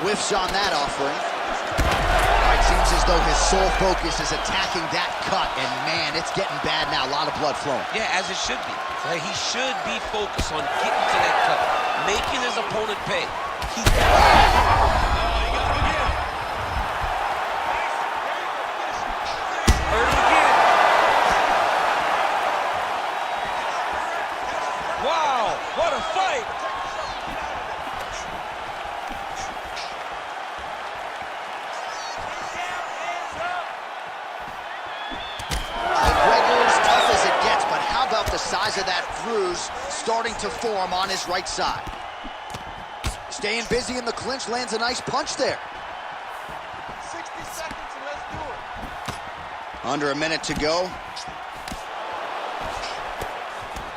Whiffs on that offering. All right, seems as though his sole focus is attacking that cut, and man, it's getting bad now. A lot of blood flowing. Yeah, as it should be. He should be focused on getting to that cut, making his opponent pay. Hurt him again. Wow, what a fight! The size of that bruise starting to form on his right side. Staying busy in the clinch, lands a nice punch there. 60 seconds and let's do it. Under a minute to go.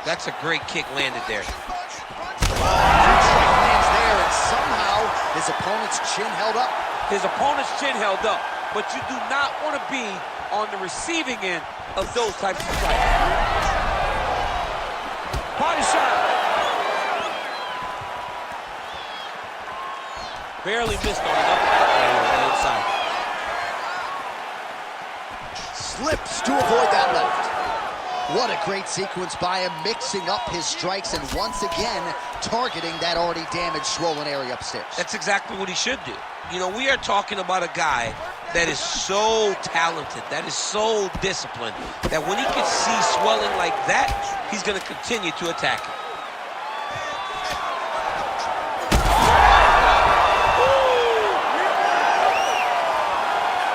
That's a great kick landed there. Strike lands there, and somehow his opponent's chin held up. His opponent's chin held up, but you do not want to be on the receiving end of those types of strikes. Body shot. Barely missed on an uppercut on the inside. Slips to avoid that left. What a great sequence by him, mixing up his strikes and once again targeting that already damaged, swollen area upstairs. That's exactly what he should do. You know, we are talking about a guy that is so talented, that is so disciplined, that when he can see swelling like that, he's going to continue to attack it.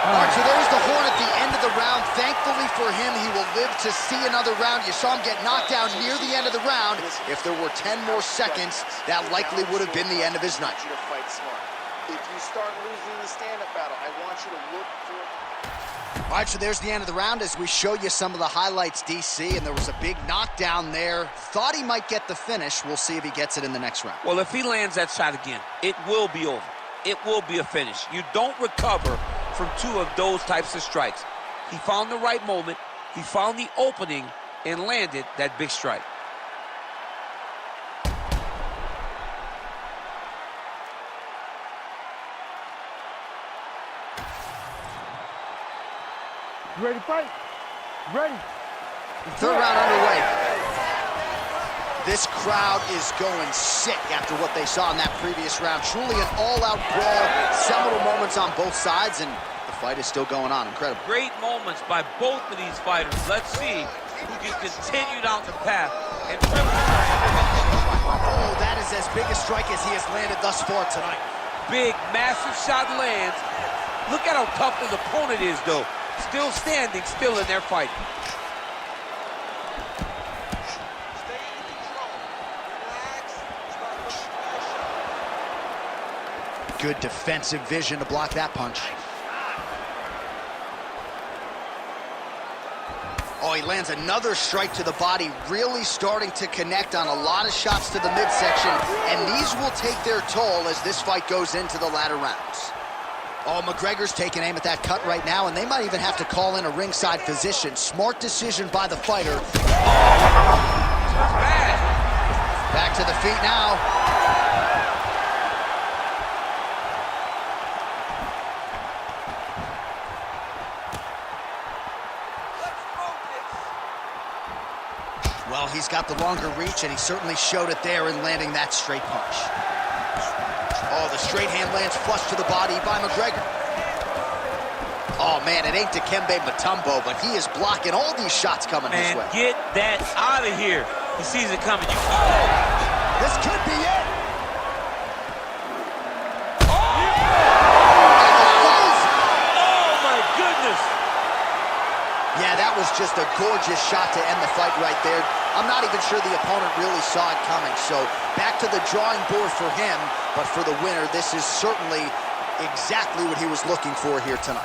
All right, so there's the horn at the end of the round. Thankfully for him, he will live to see another round. You saw him get knocked down near the end of the round. If there were 10 more seconds, that likely would have been the end of his night. I want you to fight smart. If you start losing the stand-up battle, I want you to look for... All right, so there's the end of the round as we show you some of the highlights, DC, and there was a big knockdown there. Thought he might get the finish. We'll see if he gets it in the next round. Well, if he lands that shot again, it will be over. It will be a finish. You don't recover from two of those types of strikes. He found the right moment, he found the opening, and landed that big strike. You ready to fight? Ready. Third round underway. This crowd is going sick after what they saw in that previous round. Truly an all-out brawl, seminal moments on both sides, and the fight is still going on. Incredible. Great moments by both of these fighters. Let's see who can continue down the path and Oh, that is as big a strike as he has landed thus far tonight. big, massive shot lands. Look at how tough his opponent is, though. Still standing, still in their fight. Good defensive vision to block that punch. Oh, he lands another strike to the body, really starting to connect on a lot of shots to the midsection, and these will take their toll as this fight goes into the latter rounds. Oh, McGregor's taking aim at that cut right now, and they might even have to call in a ringside physician. Smart decision by the fighter. Back to the feet now. Well, he's got the longer reach, and he certainly showed it there in landing that straight punch. Oh, the straight hand lands flush to the body by McGregor. Oh, man, it ain't Dikembe Mutombo, but he is blocking all these shots coming his way. Get that out of here. He sees it coming. This could be it. Oh, my goodness. Yeah, that was just a gorgeous shot to end the fight right there. I'm not even sure the opponent really saw it coming. So back to the drawing board for him, but for the winner, this is certainly exactly what he was looking for here tonight.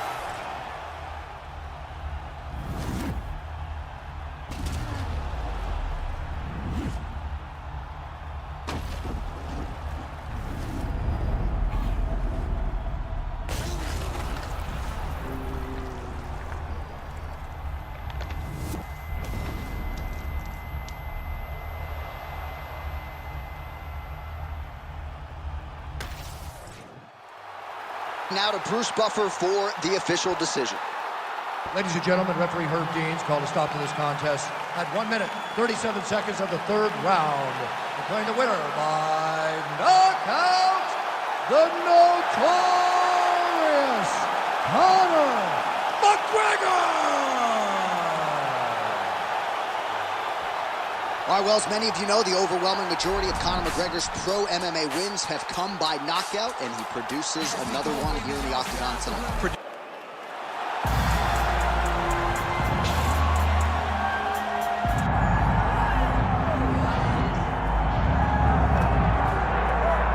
Now to Bruce Buffer for the official decision. Ladies and gentlemen, referee Herb Deans called a stop to this contest at 1 minute, 37 seconds of the third round. Declaring the winner by knockout, the notorious Conor McGregor! All right, well, as many of you know, the overwhelming majority of Conor McGregor's pro MMA wins have come by knockout, and he produces another one here in the Octagon tonight.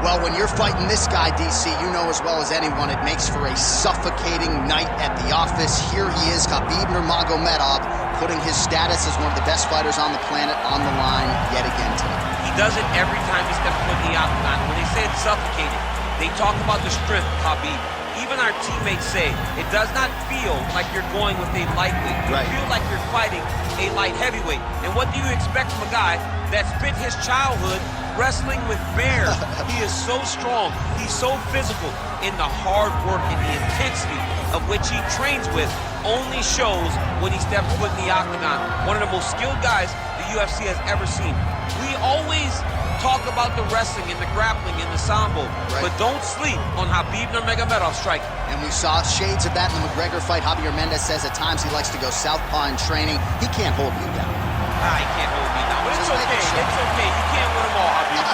Well, when you're fighting this guy, DC, you know as well as anyone, it makes for a suffocating night at the office. Here he is, Khabib Nurmagomedov, putting his status as one of the best fighters on the planet on the line yet again tonight. He does it every time he steps foot in the octagon. When they say it's suffocating, they talk about the strength of Khabib. Even our teammates say it does not feel like you're going with a lightweight. You feel like you're fighting a light heavyweight. And what do you expect from a guy that spent his childhood wrestling with bears? He is so strong, he's so physical, and the hard work and the intensity of which he trains with only shows when he steps foot in the octagon. One of the most skilled guys the UFC has ever seen. We always talk about the wrestling and the grappling and the sambo, but don't sleep on Khabib Nurmagomedov striking. And we saw shades of that in the McGregor fight. Javier Mendez says at times he likes to go southpaw in training. He can't hold you down. He can't hold me down, but it's okay. It's okay. You can't win them all, Khabib.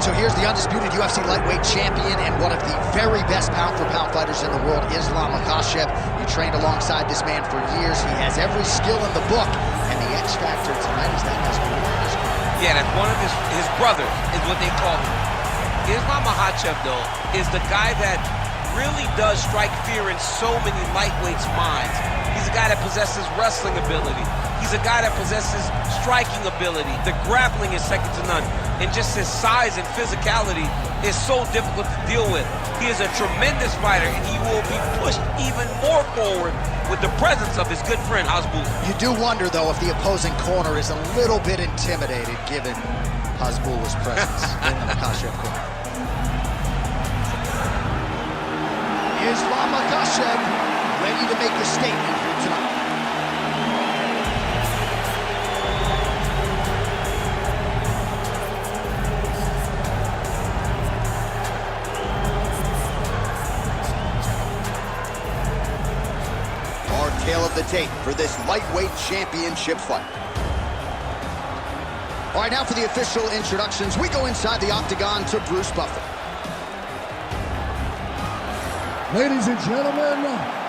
So here's the undisputed UFC lightweight champion and one of the very best pound-for-pound fighters in the world, Islam Makhachev. You trained alongside this man for years. He has every skill in the book, and the X factor tonight is that has one of his. Yeah, that's one of his brothers, is what they call him. Islam Makhachev, though, is the guy that really does strike fear in so many lightweights' minds. He's a guy that possesses wrestling ability. He's a guy that possesses striking ability. The grappling is second to none. And just his size and physicality is so difficult to deal with. He is a tremendous fighter, and he will be pushed even more forward with the presence of his good friend, Hasbulla. You do wonder, though, if the opposing corner is a little bit intimidated given Hasbulla's presence in the Makhachev corner. Islam Makhachev ready to make a statement here tonight. Tale of the tape for this lightweight championship fight. All right, now for the official introductions. We go inside the octagon to Bruce Buffer. Ladies and gentlemen,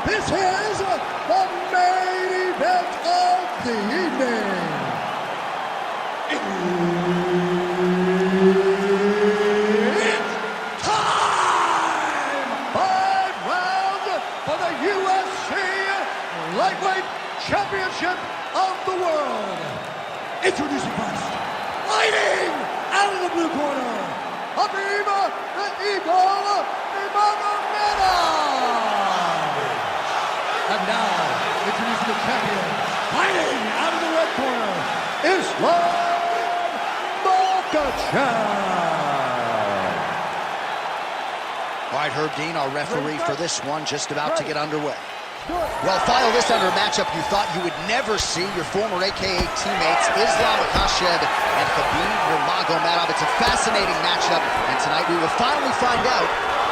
this is the main event of the evening. It's time! 5 rounds for the UFC Lightweight Championship of the World. Introducing first, fighting out of the blue corner, Khabib the Eagle Nurmagomedov. And now, introducing the champion, fighting out of the red corner, Islam Makhachev. All right, Herb Dean, our referee for this one, just about to get underway. Well, file this under a matchup you thought you would never see. Your former AKA teammates, Islam Makhachev and Khabib Nurmagomedov. It's a fascinating matchup, and tonight we will finally find out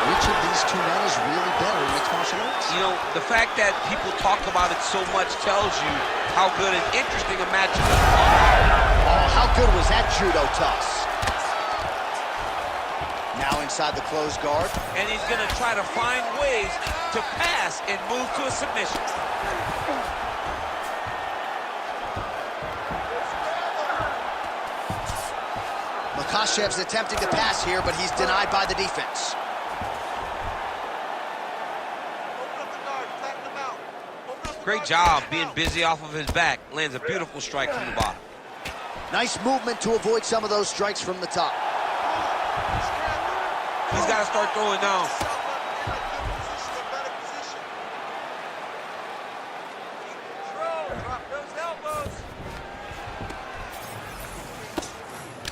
which of these two men is really better in mixed martial arts. You know, the fact that people talk about it so much tells you how good and interesting a matchup is. Oh, how good was that judo toss? Now inside the closed guard. And he's going to try to find ways to pass and move to a submission. Makhachev's attempting to pass here, but he's denied by the defense. Great job being busy off of his back. Lands a beautiful strike from the bottom. Nice movement to avoid some of those strikes from the top. He's got to start throwing down.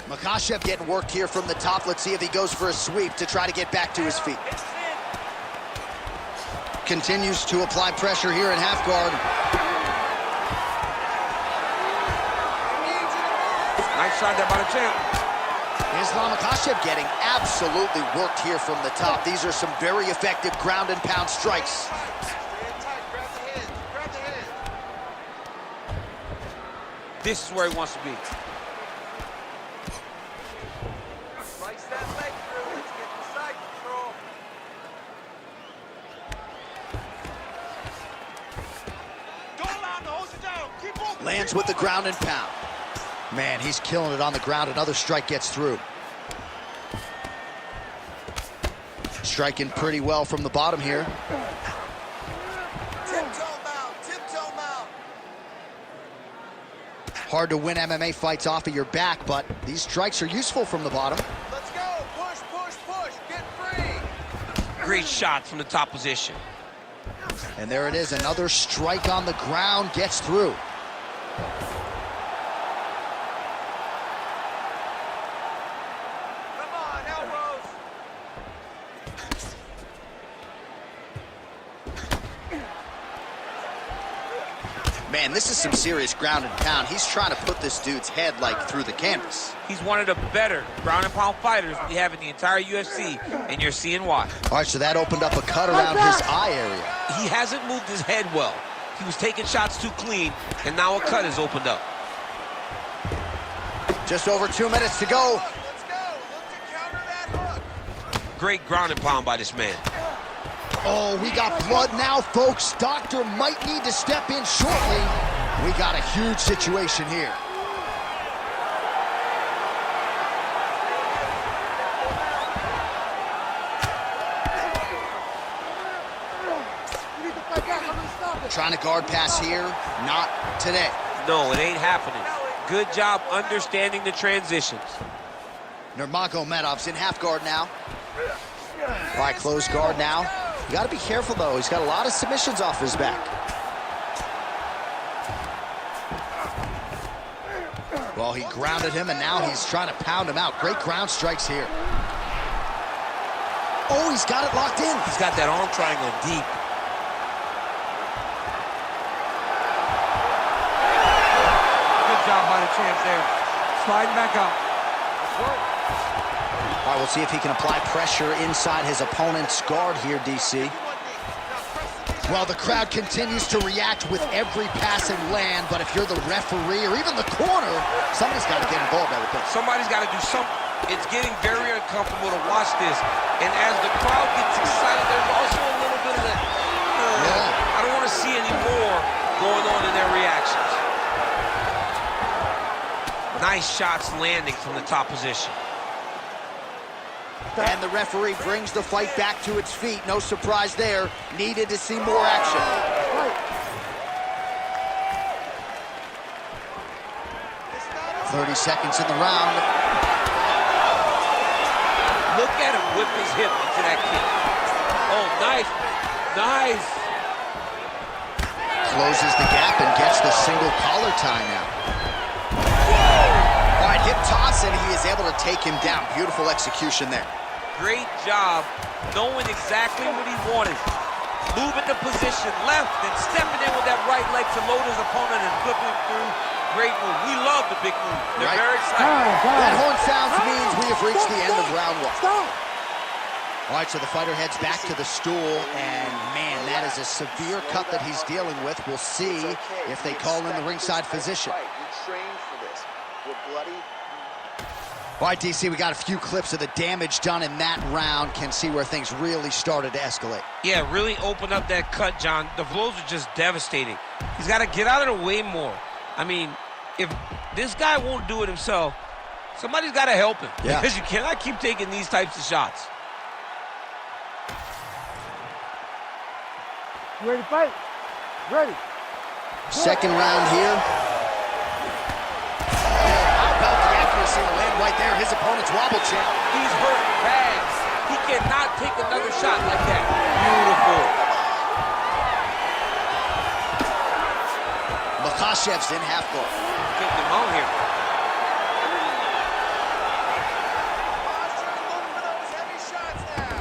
Makhachev getting worked here from the top. Let's see if he goes for a sweep to try to get back to his feet. Continues to apply pressure here in half guard. Nice shot there by the champ. Islam Makhachev getting absolutely worked here from the top. These are some very effective ground and pound strikes. This is where he wants to be. Slice that leg through. Let's get the side control. Go around, hold it down. Keep moving. Lands with the ground and pound. Man, he's killing it on the ground. Another strike gets through. Striking pretty well from the bottom here. Tiptoe mount, tiptoe mount. Hard to win MMA fights off of your back, but these strikes are useful from the bottom. Let's go. Push, push, push. Get free. Great shot from the top position. And there it is, another strike on the ground gets through. Come on, elbows. Man, this is some serious ground and pound. He's trying to put this dude's head like through the canvas. He's one of the better ground and pound fighters we have in the entire UFC, and you're seeing why. All right, so that opened up a cut around his eye area. He hasn't moved his head well. He was taking shots too clean, and now a cut has opened up. Just over 2 minutes to go. Let's go. Look to counter that hook. Great ground and pound by this man. Oh, we got blood now, folks. Doctor might need to step in shortly. We got a huge situation here. You need to fight back. I'm gonna stop it. Trying to guard pass here. Not today. No, it ain't happening. Good job understanding the transitions. Nurmagomedov's in half guard now. All right, close guard now. You got to be careful, though. He's got a lot of submissions off his back. Well, he grounded him, and now he's trying to pound him out. Great ground strikes here. Oh, he's got it locked in. He's got that arm triangle deep. Good job by the champ there. Sliding back up. All right, we'll see if he can apply pressure inside his opponent's guard here, DC. Well, the crowd continues to react with every pass and land, but if you're the referee or even the corner, somebody's got to get involved, I would think. Somebody's got to do something. It's getting very uncomfortable to watch this. And as the crowd gets excited, there's also a little bit of that, I don't want to see any more going on in their reactions. Nice shots landing from the top position. And the referee brings the fight back to its feet. No surprise there. Needed to see more action. 30 seconds in the round. Look at him whip his hip into that kick. Oh, nice. Nice. Closes the gap and gets the single collar tie now. All right, hip toss, and he is able to take him down. Beautiful execution there. Great job knowing exactly what he wanted. Moving the position left and stepping in with that right leg to load his opponent and flipping him through. Great move. We love the big move. They're very excited. That horn sounds means we have reached the end of round one. All right, so the fighter heads back to the stool, and man, that is a severe cut that he's dealing with. We'll see if they call in the ringside physician. You trained for this. You're bloody. All right, DC, we got a few clips of the damage done in that round. Can see where things really started to escalate. Yeah, really open up that cut, John. The blows are just devastating. He's got to get out of the way more. I mean, if this guy won't do it himself, somebody's got to help him. Yeah. Because you cannot keep taking these types of shots. You ready to fight? Ready. Second round here. How about the accuracy to land right there? His opponent's wobble champ. He's hurt bad. He cannot take another shot like that. Beautiful. Makhachev's in half guard. Getting him out here. Look for those heavy shots now.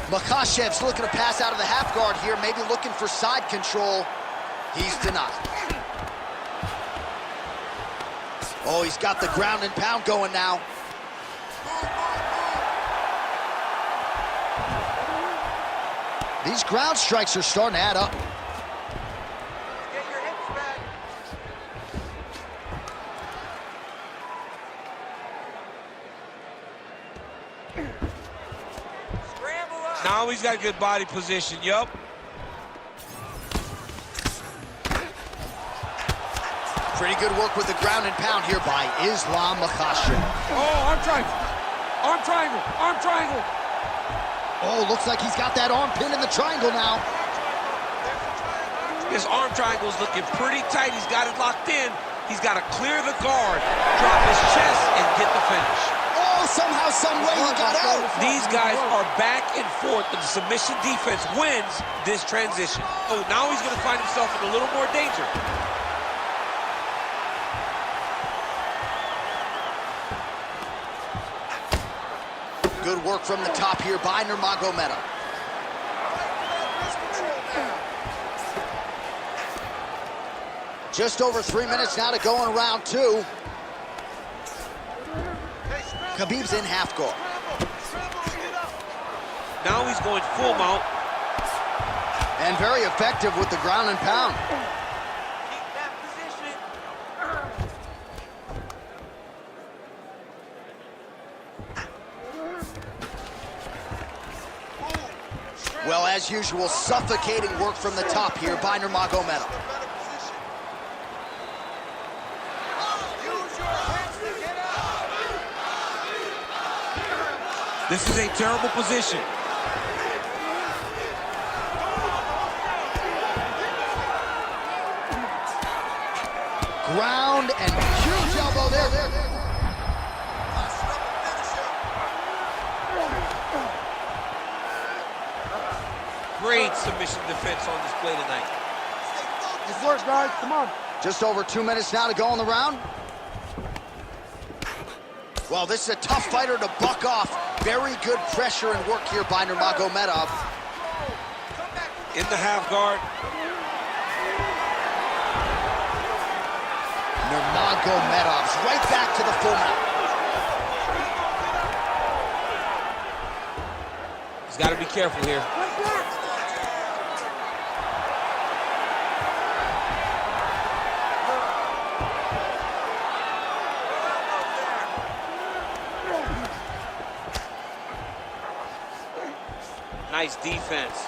Makhachev's looking to pass out of the half guard here, maybe looking for side control. He's denied. Oh, he's got the ground and pound going now. These ground strikes are starting to add up. Get your hips back. Scramble up. Now he's got good body position, yup. Pretty good work with the ground and pound here by Islam Makhachev. Oh, arm triangle. Arm triangle. Arm triangle. Oh, looks like he's got that arm pin in the triangle now. His arm triangle's looking pretty tight. He's got it locked in. He's got to clear the guard, drop his chest, and get the finish. Oh, somehow, some way he got out. These guys are back and forth, but the submission defense wins this transition. Oh, now he's going to find himself in a little more danger. Good work from the top here by Nurmagomedov. Just over 3 minutes now to go in round 2. Khabib's in half guard. Now he's going full mount. And very effective with the ground and pound. Keep that position. Well, as usual, suffocating work from the top here by Nurmagomedov. This is a terrible position. Ground and huge elbow there. Great submission defense on display tonight. Good work, guys. Come on. Just over 2 minutes now to go in the round. Well, this is a tough fighter to buck off. Very good pressure and work here by Nurmagomedov. In the half guard. Nurmagomedov's right back to the full mount. He's got to be careful here. Nice defense.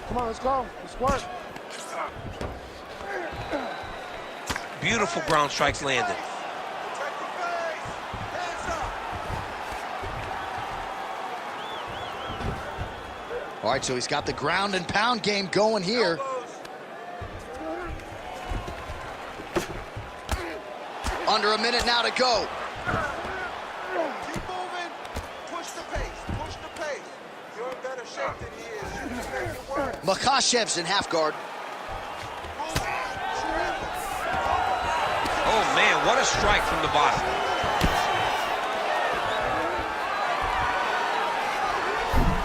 Come on, let's go. Let's work. Beautiful ground strikes landed. All right, so he's got the ground and pound game going here. Under a minute now to go. Keep moving. Push the pace. Push the pace. You're in better shape than he is. You just make it work. Makhachev's in half guard. Oh, man, what a strike from the bottom.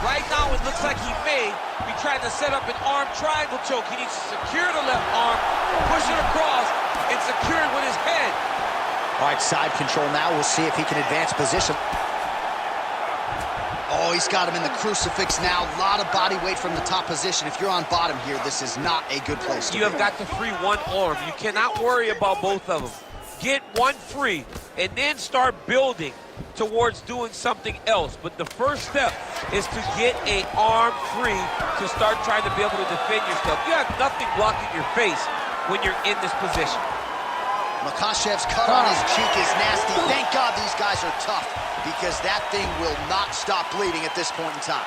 Right now, it looks like he may be trying to set up an arm triangle choke. He needs to secure the left arm, push it across, and secure it with his head. All right, side control now. We'll see if he can advance position. Oh, he's got him in the crucifix now. A lot of body weight from the top position. If you're on bottom here, this is not a good place to be. You have got to free one arm. You cannot worry about both of them. Get one free, and then start building towards doing something else. But the first step is to get an arm free to start trying to be able to defend yourself. You have nothing blocking your face when you're in this position. Makhachev's cut on his cheek is nasty. Thank God these guys are tough, because that thing will not stop bleeding at this point in time.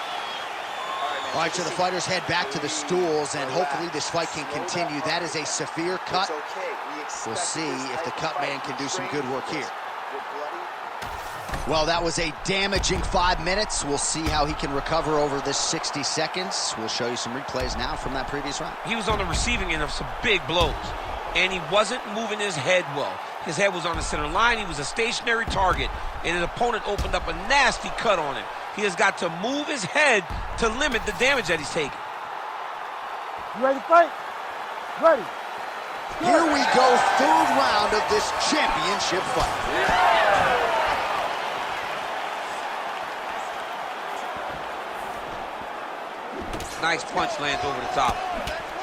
All right, so the fighters head back to the stools, and hopefully this fight can continue. That is a severe cut. We'll see if the cut man can do some good work here. Well, that was a damaging 5 minutes. We'll see how he can recover over this 60 seconds. We'll show you some replays now from that previous round. He was on the receiving end of some big blows, and he wasn't moving his head well. His head was on the center line. He was a stationary target, and his opponent opened up a nasty cut on him. He has got to move his head to limit the damage that he's taking. You ready to fight? Ready. Here we go, third round of this championship fight. Nice punch lands over the top.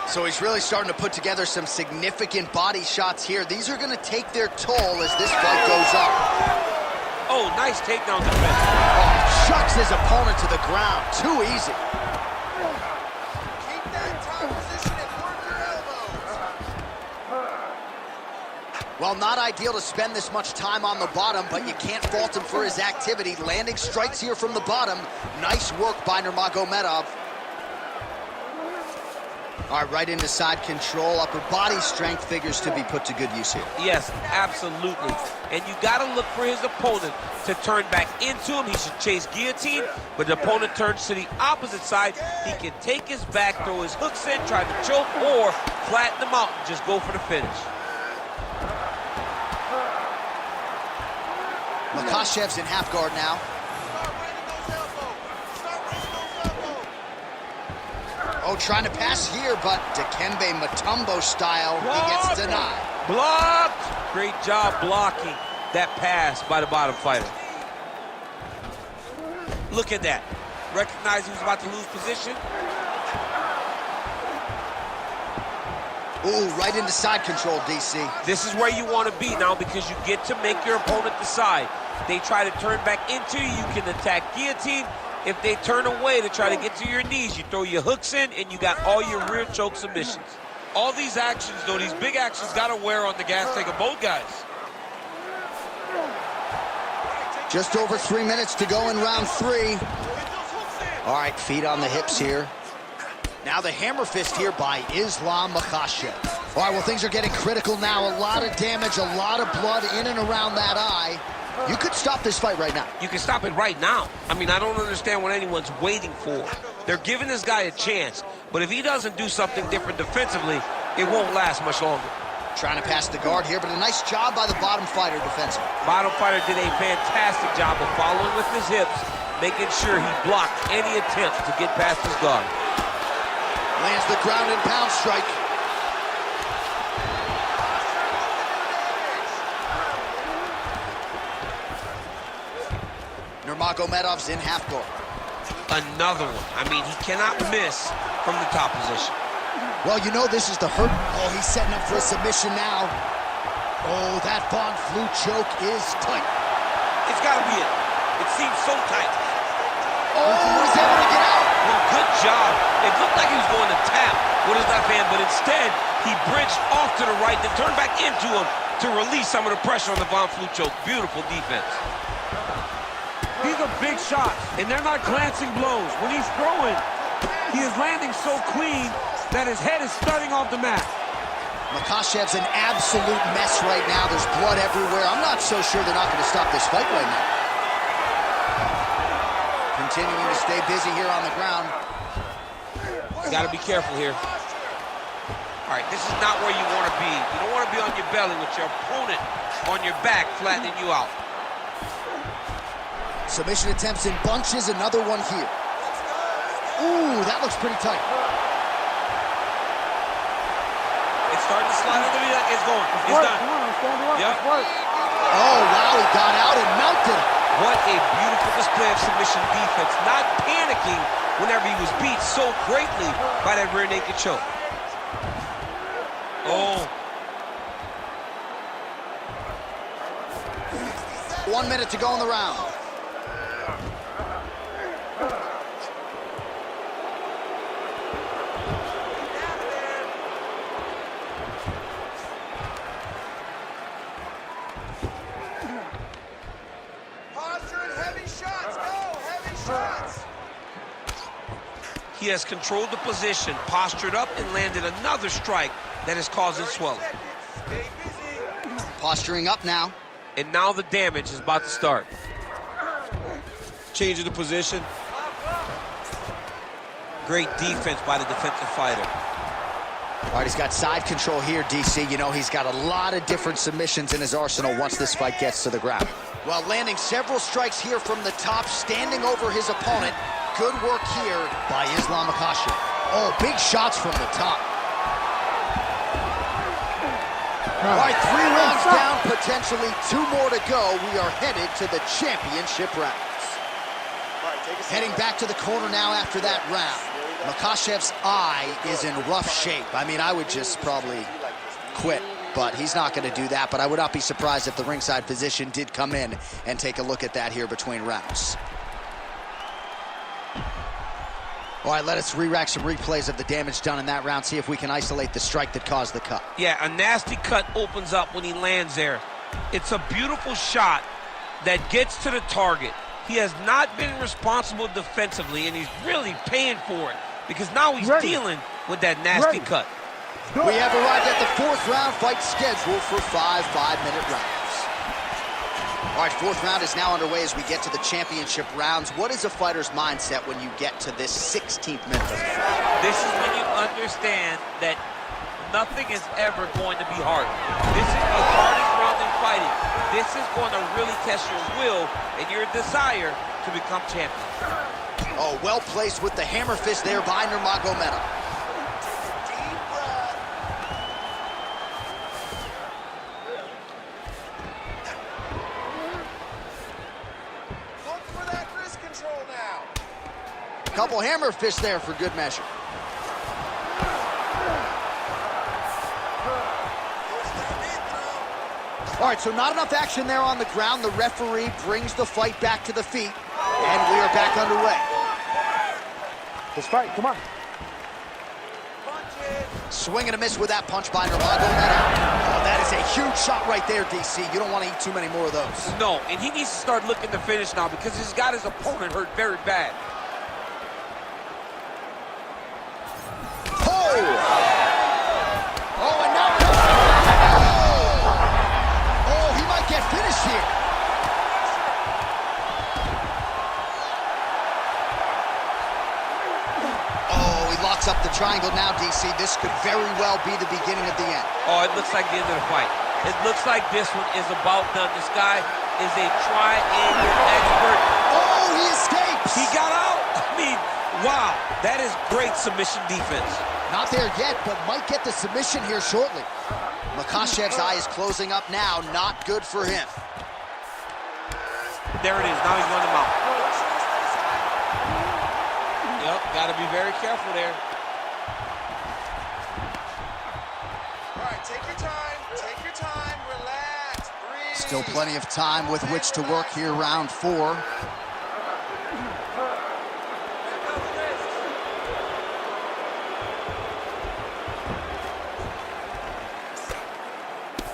So he's really starting to put together some significant body shots here. These are going to take their toll as this fight goes up. Oh, nice takedown defense. Oh, chucks his opponent to the ground. Too easy. Keep that top position and work your elbows. Well, not ideal to spend this much time on the bottom, but you can't fault him for his activity. Landing strikes here from the bottom. Nice work by Nurmagomedov. All right, right into side control. Upper body strength figures to be put to good use here. Yes, absolutely. And you got to look for his opponent to turn back into him. He should chase guillotine, but the opponent turns to the opposite side. He can take his back, throw his hooks in, try to choke, or flatten him out and just go for the finish. Makhachev's in half guard now. Oh, trying to pass here, but Dikembe Mutombo style, he gets denied. Blocked! Great job blocking that pass by the bottom fighter. Look at that. Recognized he was about to lose position. Ooh, right into side control, DC. This is where you want to be now because you get to make your opponent decide. They try to turn back into you, you can attack guillotine. If they turn away to try to get to your knees, you throw your hooks in and you got all your rear choke submissions. All these actions, though, these big actions got to wear on the gas tank of both guys. Just over 3 minutes to go in round 3. All right, feet on the hips here. Now the hammer fist here by Islam Makhachev. All right, well, things are getting critical now. A lot of damage, a lot of blood in and around that eye. You could stop this fight right now. You can stop it right now. I mean, I don't understand what anyone's waiting for. They're giving this guy a chance, but if he doesn't do something different defensively, it won't last much longer. Trying to pass the guard here, but a nice job by the bottom fighter defensively. Bottom fighter did a fantastic job of following with his hips, making sure he blocked any attempt to get past his guard. Lands the ground and pound strike. Nurmagomedov's in half guard. Another one. I mean, he cannot miss from the top position. Well, you know this is the hurt. Oh, he's setting up for a submission now. Oh, that Von Flue choke is tight. It's got to be it. It seems so tight. Oh, he's able to get out. Well, good job. It looked like he was going to tap with his left hand, but instead, he bridged off to the right, then turned back into him to release some of the pressure on the Von Flue choke. Beautiful defense. These are big shots, and they're not glancing blows. When he's throwing, he is landing so clean that his head is starting off the mat. Makhachev's an absolute mess right now. There's blood everywhere. I'm not so sure they're not going to stop this fight right now. Continuing to stay busy here on the ground. You got to be careful here. All right, this is not where you want to be. You don't want to be on your belly with your opponent on your back, flattening you out. Submission attempts in bunches, another one here. Ooh, that looks pretty tight. It's starting to slide under me. It's going. It's done. Yep. Oh, wow, he got out and mounted him. What a beautiful display of submission defense. Not panicking whenever he was beat so greatly by that rear naked choke. Oh. 1 minute to go in the round. He has controlled the position, postured up, and landed another strike that is causing swelling. Posturing up now. And now the damage is about to start. Change of the position. Great defense by the defensive fighter. All right, he's got side control here, DC. You know, he's got a lot of different submissions in his arsenal once this fight gets to the ground. Well, landing several strikes here from the top, standing over his opponent. Good work here by Islam Makhachev. Oh, big shots from the top. All right, 3 rounds down, potentially 2 more to go. We are headed to the championship rounds. Heading back to the corner now after that round. Makhachev's eye is in rough shape. I mean, I would just probably quit, but he's not going to do that. But I would not be surprised if the ringside physician did come in and take a look at that here between rounds. All right, let us re-rack some replays of the damage done in that round, see if we can isolate the strike that caused the cut. Yeah, a nasty cut opens up when he lands there. It's a beautiful shot that gets to the target. He has not been responsible defensively, and he's really paying for it because now he's dealing with that nasty cut. We have arrived at the 4th round fight scheduled for 5 5-minute rounds. All right, 4th round is now underway as we get to the championship rounds. What is a fighter's mindset when you get to this 16th minute of the fight? This is when you understand that nothing is ever going to be hard. This is the hardest round in fighting. This is going to really test your will and your desire to become champion. Oh, well placed with the hammer fist there by Nurmagomedov. Look for that wrist control now. Couple hammer fists there for good measure. All right, so not enough action there on the ground. The referee brings the fight back to the feet, and we are back underway. Let's fight, come on. Swing and a miss with that punch by Nurmagomedov. Oh, that is a huge shot right there, DC. You don't want to eat too many more of those. No, and he needs to start looking to finish now because he's got his opponent hurt very bad. Finish here. Oh, he locks up the triangle now, DC. This could very well be the beginning of the end. Oh, it looks like the end of the fight. It looks like this one is about done. This guy is a triangle expert. Oh, he escapes. He got out. I mean, wow, that is great submission defense. Not there yet, but might get the submission here shortly. Makhachev's eye is closing up now. Not good for him. There it is. Now he's going to mount. Yep, got to be very careful there. All right, take your time, relax, breathe. Still plenty of time with which to work here, round 4.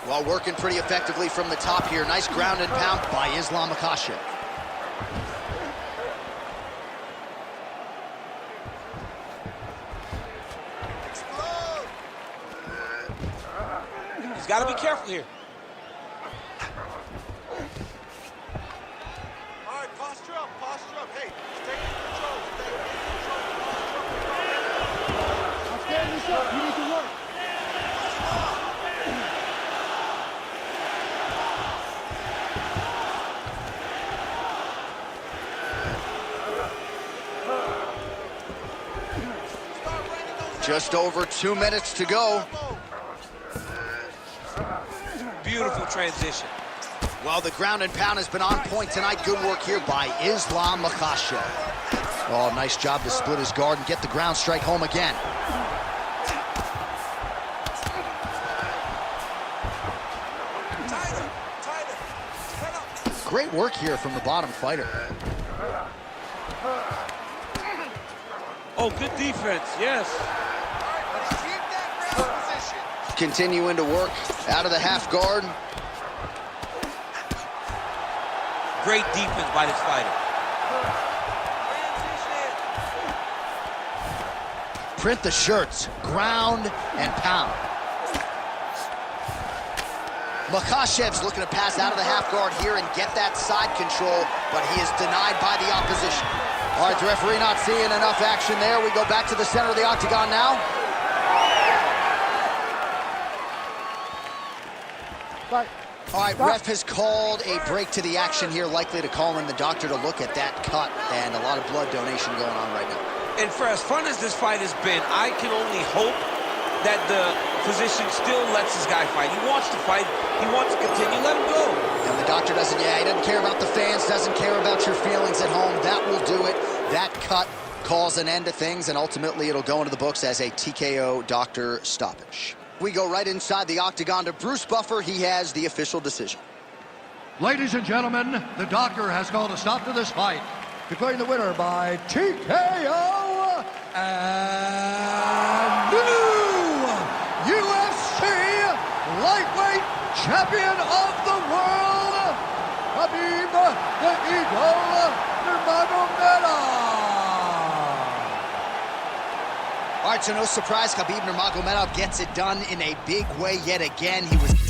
Well, working pretty effectively from the top here. Nice ground and pound by Islam Makhachev. He's got to be careful here. All right, posture up. Hey, stay in control. I'm standing this up. You need to work. Just over 2 minutes to go. Beautiful transition. Well, the ground and pound has been on point tonight. Good work here by Islam Makhachev. Oh, nice job to split his guard and get the ground strike home again. Great work here from the bottom fighter. Oh, good defense, yes. Continuing to work out of the half guard. Great defense by this fighter. Print the shirts, ground and pound. Makhachev's looking to pass out of the half guard here and get that side control, but he is denied by the opposition. All right, the referee not seeing enough action there. We go back to the center of the octagon now. All right, ref has called a break to the action here, likely to call in the doctor to look at that cut, and a lot of blood donation going on right now. And for as fun as this fight has been, I can only hope that the physician still lets this guy fight. He wants to fight. He wants to continue. Let him go. And the doctor doesn't, he doesn't care about the fans, doesn't care about your feelings at home. That will do it. That cut calls an end to things, and ultimately it'll go into the books as a TKO doctor stoppage. We go right inside the octagon to Bruce Buffer. He has the official decision. Ladies and gentlemen, the doctor has called a stop to this fight, declaring the winner by TKO and new UFC lightweight champion of the world, Khabib the Eagle Nurmagomedov. All right, so no surprise, Khabib Nurmagomedov gets it done in a big way yet again. He was